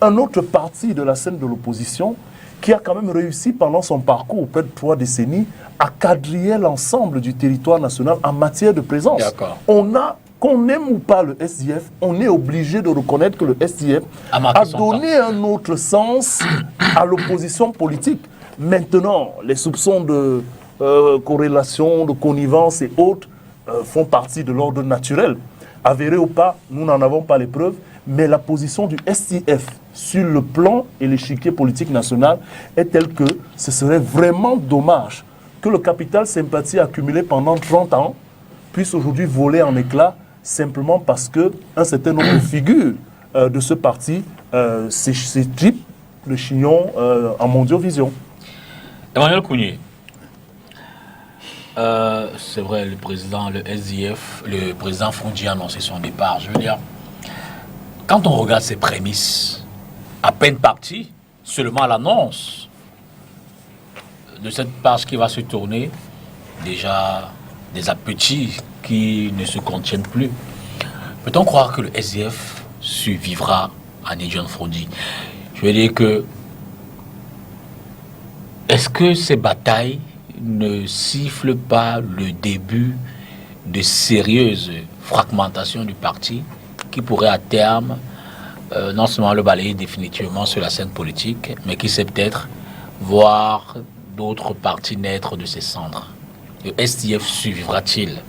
un autre parti de la scène de l'opposition qui a quand même réussi pendant son parcours, près de 3 décennies, à quadriller l'ensemble du territoire national en matière de présence. Qu'on aime ou pas le SDF, on est obligé de reconnaître que le SDF a donné un autre sens à l'opposition politique. Maintenant, les soupçons de corrélation, de connivence et autres font partie de l'ordre naturel. Avéré ou pas, nous n'en avons pas les preuves, mais la position du SDF sur le plan et l'échiquier politique national est telle que ce serait vraiment dommage que le capital sympathie accumulé pendant 30 ans puisse aujourd'hui voler en éclats simplement parce qu'un certain nombre de figures de ce parti s'étripent le chignon en mondiovision. Emmanuel Kounié, c'est vrai, le président, le SDF, le président Frondi a annoncé son départ. Je veux dire, quand on regarde ses prémices, à peine parti, seulement à l'annonce de cette page qui va se tourner, déjà des appétits qui ne se contiennent plus. Peut-on croire que le SDF survivra à John Frondi? Je veux dire que, est-ce que ces batailles ne sifflent pas le début de sérieuses fragmentations du parti qui pourrait à terme non seulement le balayer définitivement sur la scène politique, mais qui sait peut-être voir d'autres partis naître de ses cendres? Le SDF survivra-t-il?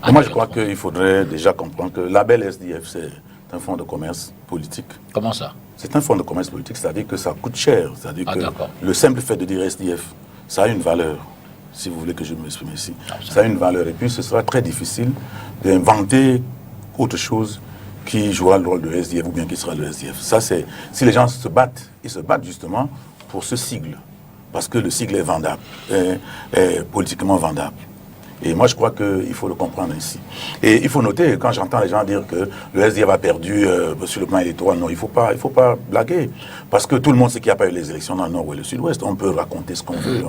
Moi, je crois qu'il faudrait déjà comprendre que le label SDF, c'est un fonds de commerce politique. Comment ça? C'est un fonds de commerce politique, c'est-à-dire que ça coûte cher. C'est-à-dire que le simple fait de dire SDF, ça a une valeur, si vous voulez que je m'exprime ici. Ça a une valeur. Et puis, ce sera très difficile d'inventer autre chose qui jouera le rôle de SDF ou bien qui sera le SDF. Ça, c'est... Si les gens se battent, ils se battent justement pour ce sigle. Parce que le sigle est vendable, est politiquement vendable. Et moi, je crois qu'il faut le comprendre ici. Et il faut noter, quand j'entends les gens dire que le SDF a perdu sur le plan électoral, non, il faut pas blaguer. Parce que tout le monde sait qu'il n'y a pas eu les élections dans le nord ou le sud-ouest. On peut raconter ce qu'on veut,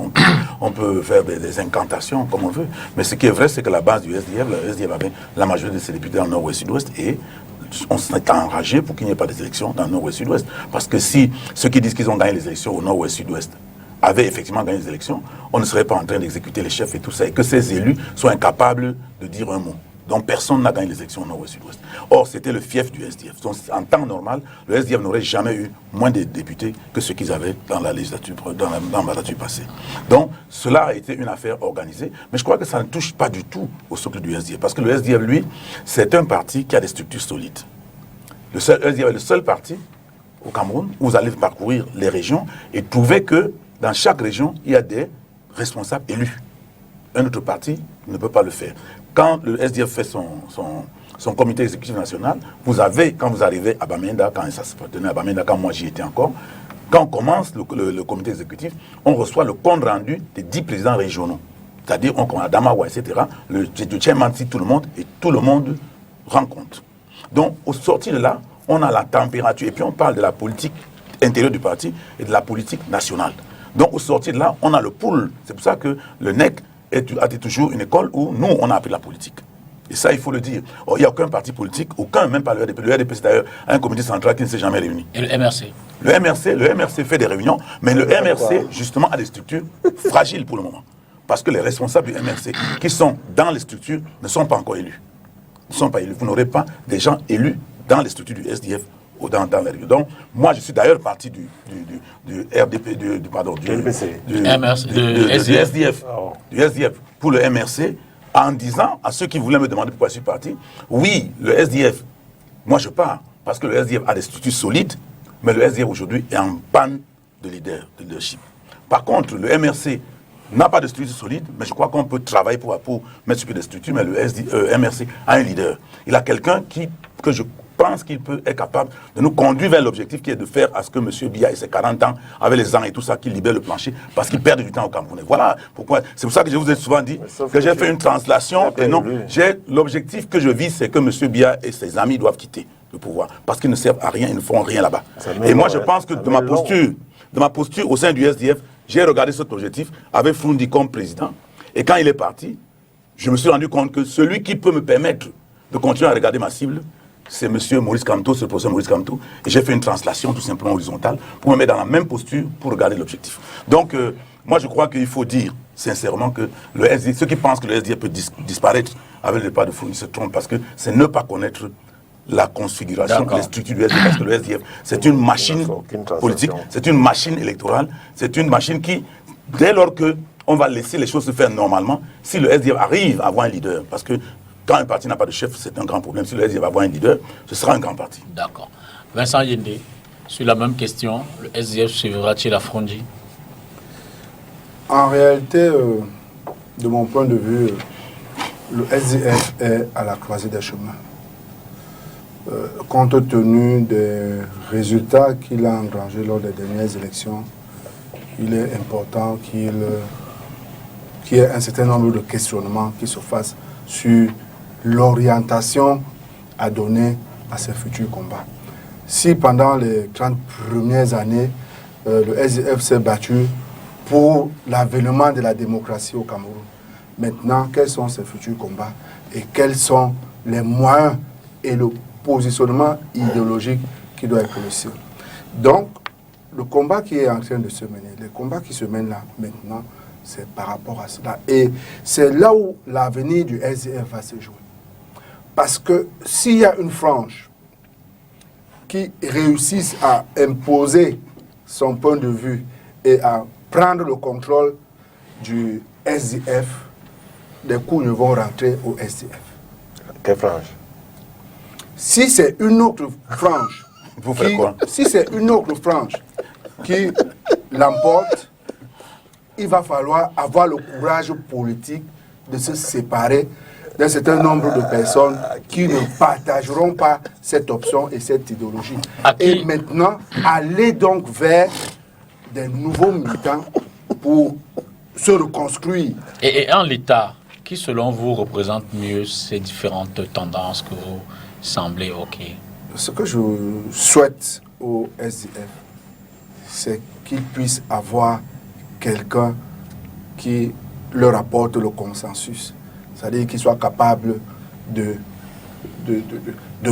on peut faire des incantations comme on veut. Mais ce qui est vrai, c'est que la base du SDF, le SDF avait la majorité de ses députés dans le nord ou le sud-ouest. Et on s'est enragé pour qu'il n'y ait pas d'élections dans le nord ou le sud-ouest. Parce que si ceux qui disent qu'ils ont gagné les élections au nord ou au sud-ouest avaient effectivement gagné les élections, on ne serait pas en train d'exécuter les chefs et tout ça, et que ces élus soient incapables de dire un mot. Donc personne n'a gagné les élections au nord ou au sud-ouest. Or, c'était le fief du SDF. Donc, en temps normal, le SDF n'aurait jamais eu moins de députés que ceux qu'ils avaient dans la législature, dans la mandature passée. Donc, cela a été une affaire organisée, mais je crois que ça ne touche pas du tout au socle du SDF, parce que le SDF, lui, c'est un parti qui a des structures solides. Le SDF est le seul parti au Cameroun où vous allez parcourir les régions et trouver que dans chaque région, il y a des responsables élus. Un autre parti ne peut pas le faire. Quand le SDF fait son comité exécutif national, vous avez, quand vous arrivez à Bamenda, quand ça se tenait à Bamenda, quand moi j'y étais encore, quand on commence le comité exécutif, on reçoit le compte rendu des 10 présidents régionaux. C'est-à-dire, on a Damawa, etc. Le chairman cite tout le monde et tout le monde rend compte. Donc, au sortir de là, on a la température. Et puis, on parle de la politique intérieure du parti et de la politique nationale. Donc, au sortir de là, on a le pool. C'est pour ça que le NEC a été toujours une école où nous, on a appris la politique. Et ça, il faut le dire. Il n'y a aucun parti politique, aucun, même pas le RDP. Le RDP, c'est d'ailleurs un comité central qui ne s'est jamais réuni. Et le MRC? Le MRC fait des réunions, mais le MRC, justement, a des structures fragiles pour le moment. Parce que les responsables du MRC qui sont dans les structures ne sont pas encore élus. Ils ne sont pas élus. Vous n'aurez pas des gens élus dans les structures du SDF ou dans les régions. Donc, moi, je suis d'ailleurs parti du RDP, du SDF. Du SDF pour le MRC, en disant à ceux qui voulaient me demander pourquoi je suis parti, oui, le SDF, moi je pars, parce que le SDF a des structures solides, mais le SDF aujourd'hui est en panne de leadership. Par contre, le MRC n'a pas de structure solide, mais je crois qu'on peut travailler pour mettre sur pied des structures, mais le MRC a un leader. Il a quelqu'un que je pense qu'il est capable de nous conduire vers l'objectif qui est de faire à ce que M. Biya et ses 40 ans, avec les ans et tout ça, qu'il libère le plancher, parce qu'il perd du temps au Camerounais. Voilà pourquoi. C'est pour ça que je vous ai souvent dit que j'ai fait une translation, et non, l'objectif que je vise, c'est que M. Biya et ses amis doivent quitter le pouvoir, parce qu'ils ne servent à rien, ils ne font rien là-bas. Et moi, je pense que de ma posture au sein du SDF, j'ai regardé cet objectif avec Frundi comme président, et quand il est parti, je me suis rendu compte que celui qui peut me permettre de continuer à regarder ma cible, c'est M. Maurice Kamto, c'est le professeur Maurice Kamto. Et j'ai fait une translation tout simplement horizontale pour me mettre dans la même posture pour regarder l'objectif. Donc, moi, je crois qu'il faut dire sincèrement que le SDF, ceux qui pensent que le SDF peut disparaître avec le départ de Fourni se trompent parce que c'est ne pas connaître la configuration, les structures du SDF. Parce que le SDF, c'est une machine politique, c'est une machine électorale, c'est une machine qui, dès lors qu'on va laisser les choses se faire normalement, si le SDF arrive à avoir un leader, parce que quand un parti n'a pas de chef, c'est un grand problème. Si le SDF va avoir un leader, ce sera un grand parti. D'accord. Vincent Yende, sur la même question, le SDF suivra-t-il Afrondi? En réalité, de mon point de vue, le SDF est à la croisée des chemins. Compte tenu des résultats qu'il a engrangés lors des dernières élections, il est important qu'il y ait un certain nombre de questionnements qui se fassent sur l'orientation à donner à ces futurs combats. Si pendant les 30 premières années, le SDF s'est battu pour l'avènement de la démocratie au Cameroun, maintenant, quels sont ces futurs combats et quels sont les moyens et le positionnement idéologique qui doit être le sien. Donc, le combat qui est en train de se mener, les combats qui se mènent là maintenant, c'est par rapport à cela. Et c'est là où l'avenir du SDF va se jouer. Parce que s'il y a une frange qui réussisse à imposer son point de vue et à prendre le contrôle du SDF, des coups ne vont rentrer au SDF. Quelle frange? Si c'est une autre frange, Vous faites quoi? Si c'est une autre frange qui l'emporte, il va falloir avoir le courage politique de se séparer d'un certain nombre de personnes qui ne partageront pas cette option et cette idéologie. Et maintenant, aller donc vers des nouveaux militants pour se reconstruire. Et en l'état, qui selon vous représente mieux ces différentes tendances que vous semblez évoquer? Ce que je souhaite au SDF, c'est qu'ils puissent avoir quelqu'un qui leur apporte le consensus. C'est-à-dire qu'ils soient capables de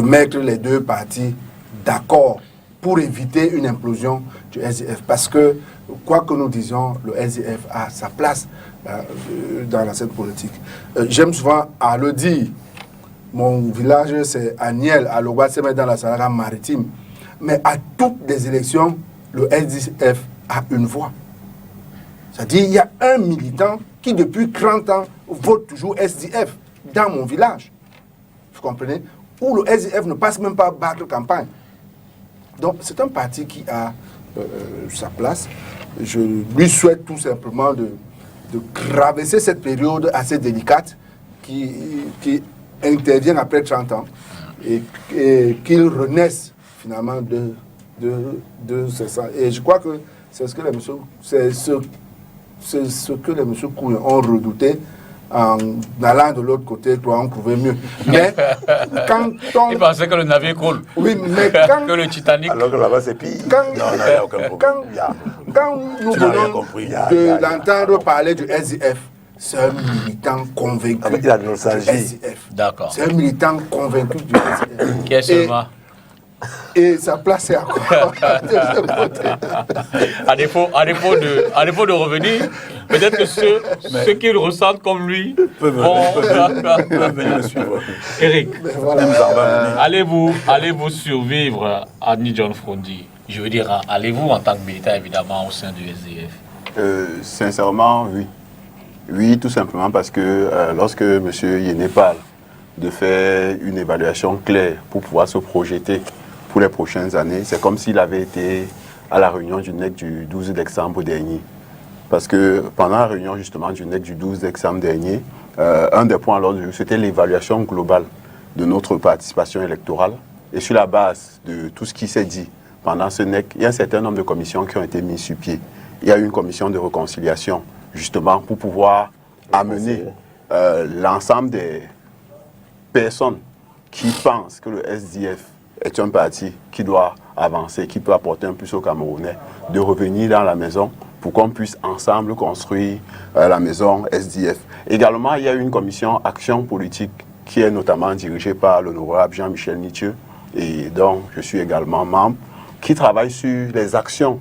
mettre les deux parties d'accord pour éviter une implosion du SDF. Parce que, quoi que nous disions, le SDF a sa place dans la scène politique. J'aime souvent à le dire. Mon village, c'est Aniel, à Logwa, c'est dans la Sahara maritime. Mais à toutes les élections, le SDF a une voix. C'est-à-dire qu'il y a un militant qui, depuis 30 ans, vote toujours SDF dans mon village. Vous comprenez? Où le SDF ne passe même pas battre campagne. Donc, c'est un parti qui a sa place. Je lui souhaite tout simplement de traverser cette période assez délicate qui intervient après 30 ans et qu'il renaisse finalement de ça. Et je crois que c'est ce que les monsieur Kouya ont redouté en allant de l'autre côté pour en trouver mieux. Mais quand on... Il pensait que le navire coule. Oui, mais quand... que le Titanic... Alors que là-bas, c'est pire. Quand nous venons de l'entendre parler du SDF, c'est un militant convaincu Avec la nostalgie. du SDF. D'accord. C'est un militant convaincu du SDF. Qui est seulement... Et sa place est à quoi? à défaut de revenir, peut-être que ceux qui le ressentent comme lui vont venir le suivre. Eric, Voilà. allez-vous survivre à Ni John Frondi? Je veux dire, allez-vous en tant que militant évidemment au sein du SDF? Sincèrement, oui. Oui, tout simplement parce que lorsque M. Yéné parle de faire une évaluation claire pour pouvoir se projeter pour les prochaines années, c'est comme s'il avait été à la réunion du NEC du 12 décembre dernier. Parce que pendant la réunion justement du NEC du 12 décembre dernier, un des points à l'ordre du jour, c'était l'évaluation globale de notre participation électorale. Et sur la base de tout ce qui s'est dit pendant ce NEC, il y a un certain nombre de commissions qui ont été mises sur pied. Il y a eu une commission de réconciliation, justement, pour pouvoir amener l'ensemble des personnes qui pensent que le SDF est un parti qui doit avancer, qui peut apporter un plus aux Camerounais, de revenir dans la maison pour qu'on puisse ensemble construire la maison SDF. Également, il y a une commission action politique qui est notamment dirigée par l'honorable Jean-Michel Nitieux et dont je suis également membre, qui travaille sur les actions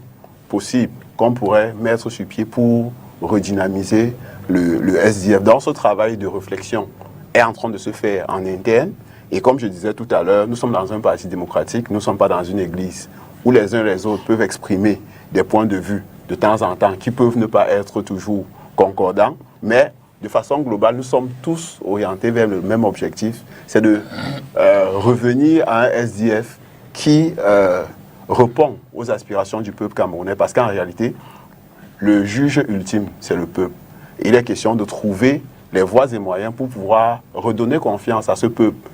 possibles qu'on pourrait mettre sur pied pour redynamiser le SDF. Dans ce travail de réflexion est en train de se faire en interne. Et comme je disais tout à l'heure, nous sommes dans un parti démocratique, nous ne sommes pas dans une église où les uns et les autres peuvent exprimer des points de vue de temps en temps qui peuvent ne pas être toujours concordants, mais de façon globale, nous sommes tous orientés vers le même objectif, c'est de revenir à un SDF qui répond aux aspirations du peuple camerounais, parce qu'en réalité, le juge ultime, c'est le peuple. Il est question de trouver les voies et moyens pour pouvoir redonner confiance à ce peuple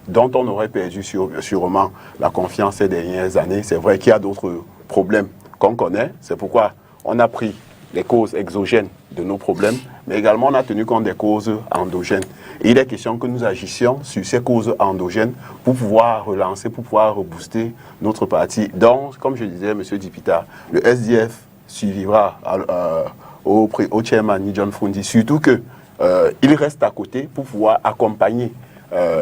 dont on aurait perdu sûrement la confiance ces dernières années. C'est vrai qu'il y a d'autres problèmes qu'on connaît, c'est pourquoi on a pris les causes exogènes de nos problèmes, mais également on a tenu compte des causes endogènes. Et il est question que nous agissions sur ces causes endogènes pour pouvoir relancer, pour pouvoir rebooster notre parti. Donc, comme je disais, M. Dipita, le SDF suivra au chairman Ni John Frondi, surtout qu'il reste à côté pour pouvoir accompagner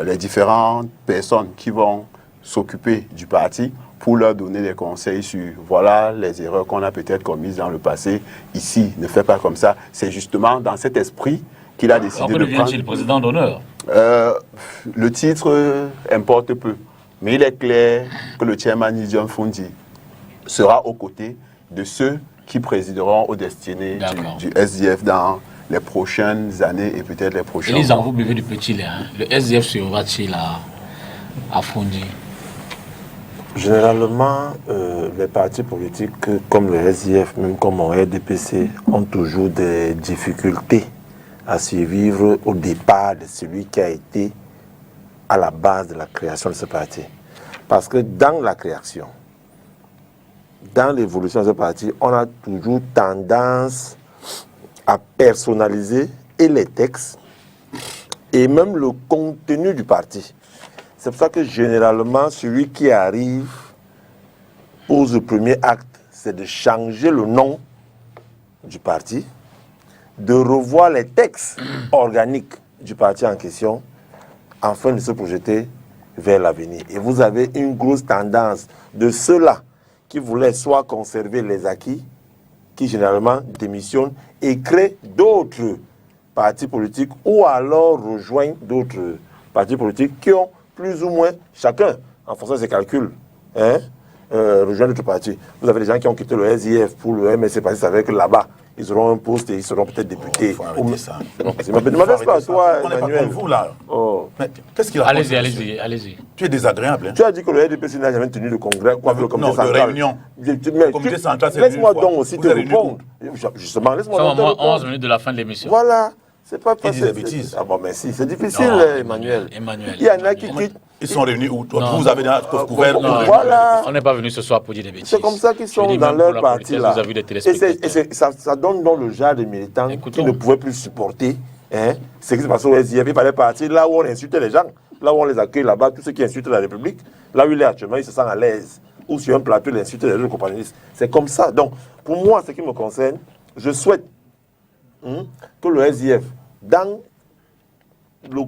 les différentes personnes qui vont s'occuper du parti pour leur donner des conseils sur voilà les erreurs qu'on a peut-être commises dans le passé. Ici, ne fais pas comme ça. C'est justement dans cet esprit qu'il a décidé de prendre... le président d'honneur. Le titre importe peu. Mais il est clair que le chairman Ni John Frondi sera aux côtés de ceux qui présideront aux destinées du SDF dans les prochaines années et peut-être les prochains mois. mois. Vous buvez du petit lait. Hein? Le SDF survivra-t-il à Frondi? Généralement, les partis politiques comme le SIF, même comme mon RDPC, ont toujours des difficultés à survivre au départ de celui qui a été à la base de la création de ce parti. Parce que dans la création, dans l'évolution de ce parti, on a toujours tendance à personnaliser et les textes et même le contenu du parti. C'est pour ça que généralement, celui qui arrive pose le premier acte, c'est de changer le nom du parti, de revoir les textes organiques du parti en question, afin de se projeter vers l'avenir. Et vous avez une grosse tendance de ceux-là qui voulaient soit conserver les acquis, qui généralement démissionnent et créent d'autres partis politiques ou alors rejoignent d'autres partis politiques qui ont plus ou moins, chacun, en fonction de ses calculs, rejoint d'autres partis. Vous avez des gens qui ont quitté le SIF pour le MSC parce qu'ils savaient que là-bas, ils auront un poste et ils seront peut-être députés. Faut arrêter ça. Ne m'adresse pas à toi, On n'est pas Emmanuel. comme vous, là. Oh. Mais qu'est-ce qu'il a Allez-y. Tu es désagréable. Hein? Tu as dit que le RDPC n'a jamais tenu de congrès, quoi, le comité Non, de central. réunion. Mais Le comité central, c'est laisse-moi une fois. donc aussi Vous te avez réuni répondre. Justement, laisse-moi Nous donc sommes te à moins 11 répondre. minutes de la fin de l'émission. Voilà. C'est pas Il dit facile. des bêtises. Ah bon, mais si, c'est difficile, Non, Emmanuel. Emmanuel. Il y en a qui Emmanuel. quittent. Ils sont réunis où? Non. Vous avez des couverts. Non, Voilà. On n'est pas venu ce soir pour dire des bêtises. C'est comme ça qu'ils Je sont dis dans même pour leur la parti politesse là. vis-à-vis des Et téléspectateurs. ça donne donc le genre de militants Écoutons. qui ne pouvaient plus supporter ce qui se passe au SIF. Il fallait partir là où on insultait les gens, là où on les accueille là-bas, tous ceux qui insultent la République, là où il est actuellement, il se sent à l'aise. Ou sur un plateau, il insulte les autres compagnonnistes. C'est comme ça. Donc, pour moi, ce qui me concerne, je souhaite que le SIF, dans le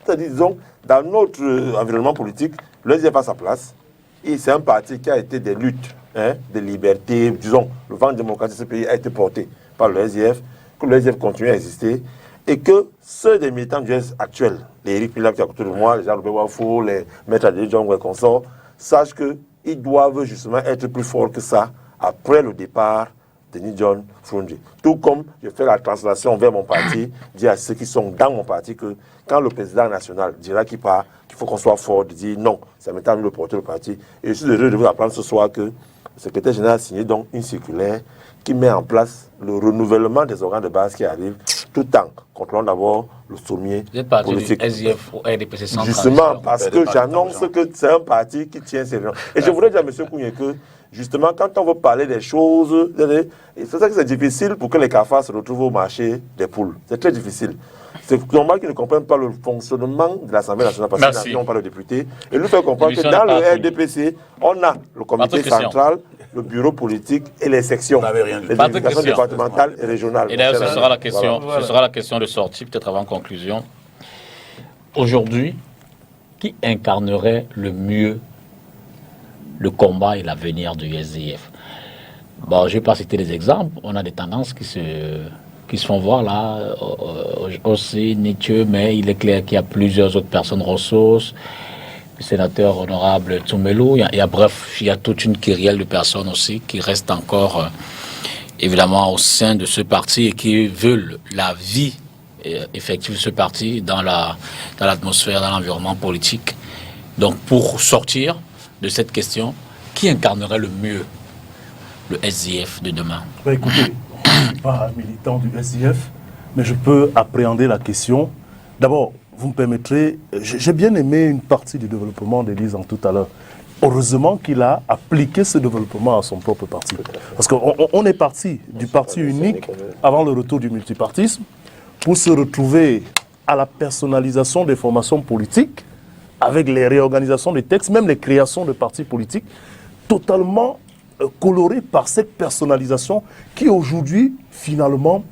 c'est-à-dire, disons, dans notre environnement politique, le SIF a sa place. Et c'est un parti qui a été des luttes, des libertés, disons, le vent démocratique de ce pays a été porté par le SIF, que le SIF continue à exister, et que ceux des militants du SIF actuels, les Eric Pilaf qui est à côté de moi, les Jean-Robert Wafo, les maîtres Adélie John et consorts, sachent qu'ils doivent justement être plus forts que ça après le départ de Denis John Frundi. Tout comme je fais la translation vers mon parti, dire à ceux qui sont dans mon parti que quand le président national dira qu'il part, qu'il faut qu'on soit fort, de dire non, c'est maintenant à nous de porter le parti. Et je suis heureux de vous apprendre ce soir que le secrétaire général a signé donc une circulaire qui met en place le renouvellement des organes de base qui arrivent, tout en contrôlant d'abord le sommier Vous êtes parti politique. du SIF au RDPC central. Justement, parce que j'annonce que c'est un parti qui tient ses réunions. Et je voudrais dire à M. Kougné que, justement, quand on veut parler des choses, c'est ça que c'est difficile pour que les cafards se retrouvent au marché des poules. C'est très difficile. C'est normal qu'ils ne comprennent pas le fonctionnement de l'Assemblée nationale, parce qu'ils n'ont pas le député. Et nous faire comprendre que dans le RDPC, on a le comité central, le bureau politique et les sections. Les délégations départementales et régionales. Et d'ailleurs, ce sera la question, ce sera la question de sortie, peut-être avant conclusion. Aujourd'hui, qui incarnerait le mieux le combat et l'avenir du SDF? Bon, je ne vais pas citer des exemples. On a des tendances qui se font voir là, aussi Nietzsche, mais il est clair qu'il y a plusieurs autres personnes ressources. Le sénateur honorable Tsoumelou, bref, il y a toute une kyrielle de personnes aussi qui restent encore évidemment au sein de ce parti et qui veulent la vie effective de ce parti dans l'atmosphère, dans l'environnement politique. Donc pour sortir de cette question, qui incarnerait le mieux le SDF de demain? Écoutez, je ne suis pas militant du SDF, mais je peux appréhender la question. D'abord, vous me permettrez, j'ai bien aimé une partie du développement d'Élise tout à l'heure. Heureusement qu'il a appliqué ce développement à son propre parti. Parce qu'on est parti du parti unique avant le retour du multipartisme pour se retrouver à la personnalisation des formations politiques avec les réorganisations des textes, même les créations de partis politiques, totalement colorées par cette personnalisation qui aujourd'hui, finalement,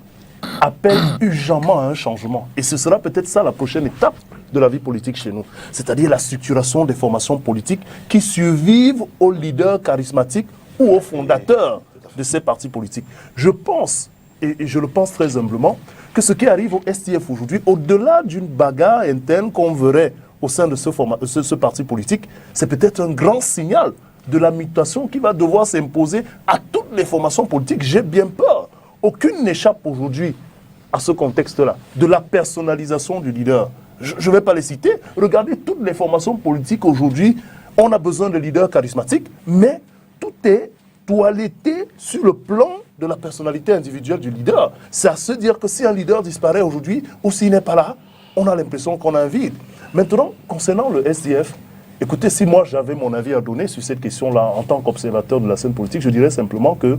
appelle urgemment à un changement. Et ce sera peut-être ça la prochaine étape de la vie politique chez nous. C'est-à-dire la structuration des formations politiques qui survivent aux leaders charismatiques ou aux fondateurs de ces partis politiques. Je pense, et je le pense très humblement, que ce qui arrive au STF aujourd'hui, au-delà d'une bagarre interne qu'on verrait au sein de ce parti politique, c'est peut-être un grand signal de la mutation qui va devoir s'imposer à toutes les formations politiques. J'ai bien peur. Aucune n'échappe aujourd'hui à ce contexte-là, de la personnalisation du leader. Je ne vais pas les citer. Regardez toutes les formations politiques aujourd'hui On a besoin de leaders charismatiques, mais tout est toiletté sur le plan de la personnalité individuelle du leader. C'est à se dire que si un leader disparaît aujourd'hui ou s'il n'est pas là, on a l'impression qu'on a un vide. Maintenant, concernant le SDF, écoutez, si moi j'avais mon avis à donner sur cette question-là en tant qu'observateur de la scène politique, je dirais simplement que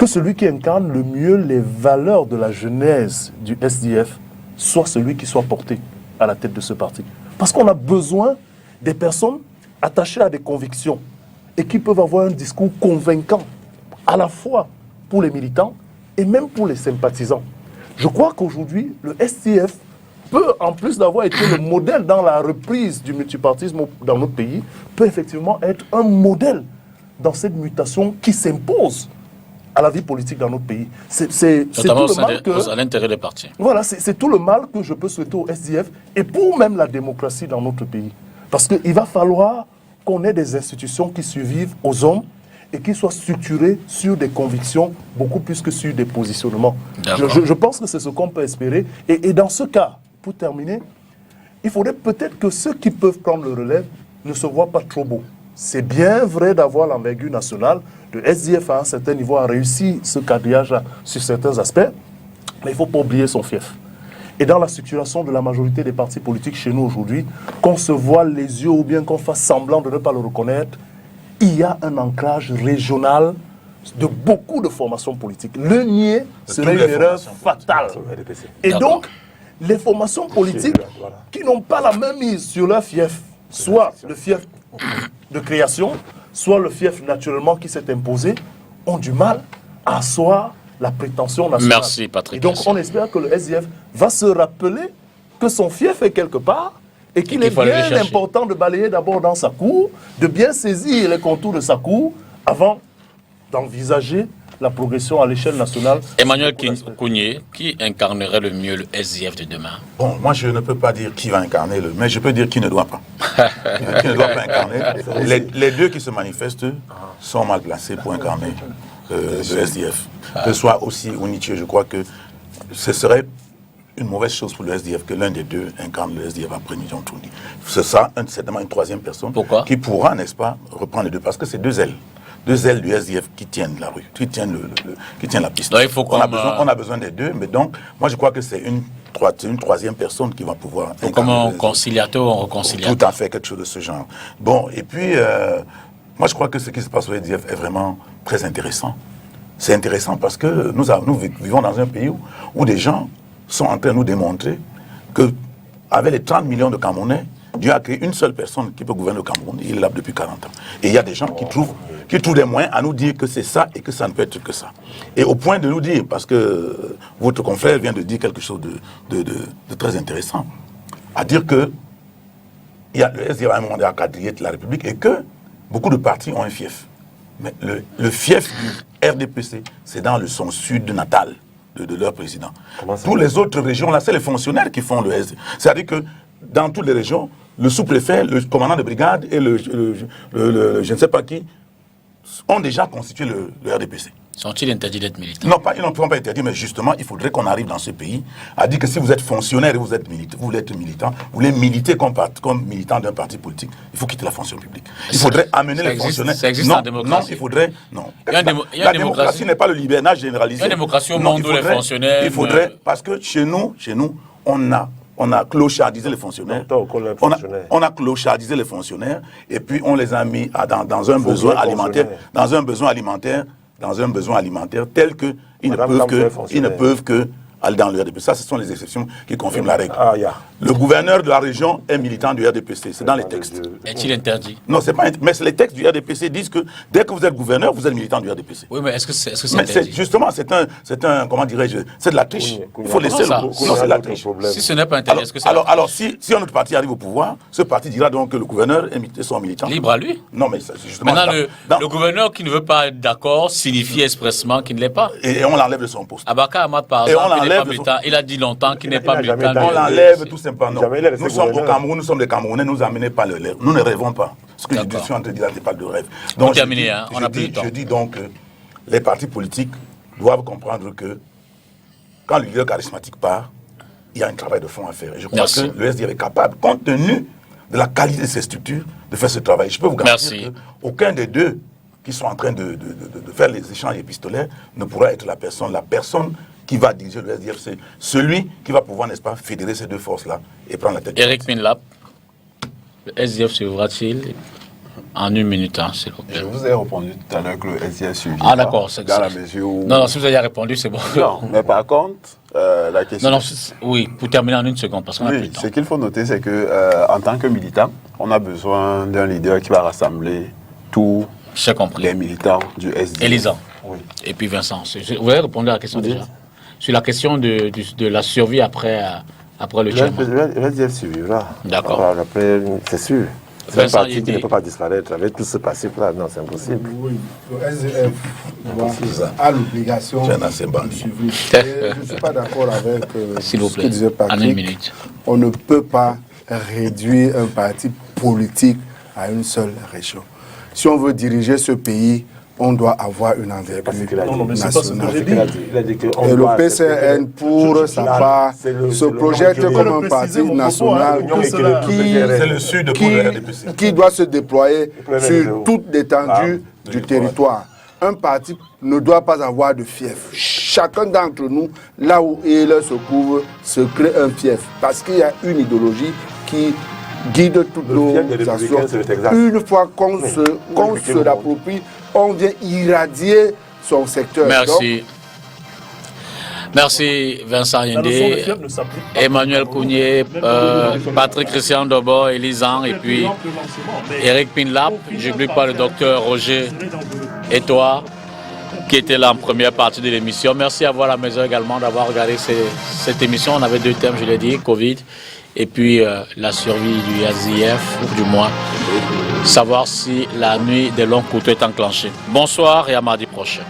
celui qui incarne le mieux les valeurs de la genèse du SDF soit celui qui soit porté à la tête de ce parti. Parce qu'on a besoin des personnes attachées à des convictions et qui peuvent avoir un discours convaincant à la fois pour les militants et même pour les sympathisants. Je crois qu'aujourd'hui, le SDF peut, en plus d'avoir été le modèle dans la reprise du multipartisme dans notre pays, peut effectivement être un modèle dans cette mutation qui s'impose à la vie politique dans notre pays. C'est tout le mal que... à l'intérieur des partis. Voilà, c'est tout le mal que je peux souhaiter au SDF et pour même la démocratie dans notre pays. Parce qu'il va falloir qu'on ait des institutions qui survivent aux hommes et qui soient structurées sur des convictions beaucoup plus que sur des positionnements. Je pense que c'est ce qu'on peut espérer. Et dans ce cas, pour terminer, il faudrait peut-être que ceux qui peuvent prendre le relais ne se voient pas trop beaux. C'est bien vrai d'avoir l'envergure nationale. Le SDF, à un certain niveau, a réussi ce quadrillage sur certains aspects, mais il ne faut pas oublier son fief. Et dans la structuration de la majorité des partis politiques chez nous aujourd'hui, qu'on se voile les yeux ou bien qu'on fasse semblant de ne pas le reconnaître, il y a un ancrage régional de beaucoup de formations politiques. Le nier serait une erreur fatale. Et donc, les formations politiques qui n'ont pas la même mise sur leur fief, soit le fief de création, soit le fief naturellement qui s'est imposé, ont du mal à asseoir la prétention nationale. Merci, Patrick. Et donc, on espère que le SDF va se rappeler que son fief est quelque part et qu'il est bien important de balayer d'abord dans sa cour, de bien saisir les contours de sa cour avant d'envisager la progression à l'échelle nationale. Emmanuel Kounié, qui incarnerait le mieux le SDF de demain? Bon, moi je ne peux pas dire qui va incarner mais je peux dire qui ne doit pas. Qui ne doit pas incarner. Les deux qui se manifestent sont mal placés pour incarner le SDF. Que ce soit aussi Ouniché, je crois que ce serait une mauvaise chose pour le SDF que l'un des deux incarne le SDF après Nidjon Touni. Ce sera certainement une troisième personne. Pourquoi? Qui pourra, n'est-ce pas, reprendre les deux. Parce que c'est deux ailes. Deux ailes du SDF qui tiennent la rue, qui tiennent la piste. Donc, il faut on a besoin des deux, mais donc, moi je crois que c'est une troisième personne qui va pouvoir... Comme un conciliateur ou un réconciliateur. Tout à fait, quelque chose de ce genre. Bon, et puis, moi je crois que ce qui se passe au SDF est vraiment très intéressant. C'est intéressant parce que nous vivons dans un pays où des gens sont en train de nous démontrer qu'avec les 30 millions de Camerounais, Dieu a créé une seule personne qui peut gouverner le Cameroun. Il est là depuis 40 ans. Et il y a des gens qui trouvent des moyens à nous dire que c'est ça et que ça ne peut être que ça. Et au point de nous dire, parce que votre confrère vient de dire quelque chose de très intéressant, à dire que il y a le SDF à un moment donné à quadriller de la République et que beaucoup de partis ont un fief. Mais le fief du RDPC, c'est dans son sud natal de leur président. Toutes les autres régions, là, c'est les fonctionnaires qui font le SDF. C'est-à-dire que dans toutes les régions, le sous-préfet, le commandant de brigade et je ne sais pas qui ont déjà constitué le RDPC. Sont-ils interdits d'être militants? Non, ils n'ont pas interdit, mais justement, il faudrait qu'on arrive dans ce pays à dire que si vous êtes fonctionnaire et vous êtes militant, vous voulez militer comme militant d'un parti politique, il faut quitter la fonction publique. Il faudrait amener les fonctionnaires... Ça existe en démocratie? Non, il faudrait... Non. La démocratie n'est pas le libérage généralisé. Il y a une démocratie au monde où les fonctionnaires... Il faudrait... Parce que chez nous, on a clochardisé les fonctionnaires. On a clochardisé les fonctionnaires et puis on les a mis dans un besoin alimentaire, tel qu'ils ne peuvent que aller dans le RDPC. Ça, ce sont les exceptions qui confirment la règle. Le gouverneur de la région est militant du RDPC, c'est dans les textes. Est-il interdit? Non, c'est pas. Mais les textes du RDPC disent que dès que vous êtes gouverneur, vous êtes militant du RDPC. Oui, mais est-ce que c'est interdit? Justement, c'est un, comment dirais-je, c'est de la triche. Il faut laisser ça. Non, c'est de la triche. Si ce n'est pas interdit, est-ce que c'est alors, si un autre parti arrive au pouvoir, ce parti dira donc que le gouverneur est son militant. Libre à lui. Non, mais c'est justement... Maintenant, le gouverneur qui ne veut pas être d'accord signifie expressement qu'il ne l'est pas. Et on l'enlève de son poste. Abaka Ahmad, par exemple, il n'est pas militant. Il a dit longtemps qu'il n'est pas militant. On l'enlève tout simplement. Nous sommes au Cameroun, nous sommes des Camerounais, nous amenez pas le lait. Nous ne rêvons pas. Ce que je suis en train de dire, c'est pas de rêve. Donc, je dis donc que les partis politiques doivent comprendre que quand le leader charismatique part, il y a un travail de fond à faire. Et je crois que le SDF est capable, compte tenu de la qualité de ces structures de faire ce travail. Je peux vous garantir qu'aucun des deux qui sont en train de faire les échanges épistolaires ne pourra être la personne qui va diriger le SDF, c'est celui qui va pouvoir, n'est-ce pas, fédérer ces deux forces-là et prendre la tête. Eric Pinlap, le SDF suivra-t-il en 1 minute, hein, s'il vous plaît? Je vous ai répondu tout à l'heure que le SDF suivra. Ah d'accord, c'est dans ça. la mesure où... Non, si vous avez répondu, c'est bon. Non, mais par contre, la question... Non, oui, pour terminer en 1 seconde, parce qu'on a plus Oui, de temps. ce qu'il faut noter, c'est que en tant que militant, on a besoin d'un leader qui va rassembler tous les militants du SDF. Elisa. Oui. Et puis Vincent. Vous avez répondu à la question déjà? Sur la question de la survie après le chairman. Le SDF survivra. D'accord. Après, c'est sûr. C'est un parti qui ne peut pas disparaître avec tout ce passif-là. Non, c'est impossible. Oui, le SDF a l'obligation de suivre. Je ne suis pas d'accord avec s'il vous ce plaît, que disait en 1 Patrick. minute. On ne peut pas réduire un parti politique à une seule région. Si on veut diriger ce pays, on doit avoir une envergure nationale. Et le PCN, pour sa part, se projette comme un parti national qui doit se déployer sur toute l'étendue du territoire. Un parti ne doit pas avoir de fief. Chacun d'entre nous, là où il se trouve, se crée un fief. Parce qu'il y a une idéologie qui guide toutes nos actions. Une fois qu'on se l'approprie, on vient irradier son secteur. Merci. Merci Vincent Yendé, Emmanuel Kounié, Patrick Christian Dobo, Elisan et puis Eric Pinlap. Je n'oublie pas le docteur Roger et toi qui étaient là en première partie de l'émission. Merci à vous à la maison également d'avoir regardé cette émission. On avait 2 thèmes, je l'ai dit, Covid et puis la survie du SDF, ou du moins savoir si la nuit des longs couteaux est enclenchée. Bonsoir et à mardi prochain.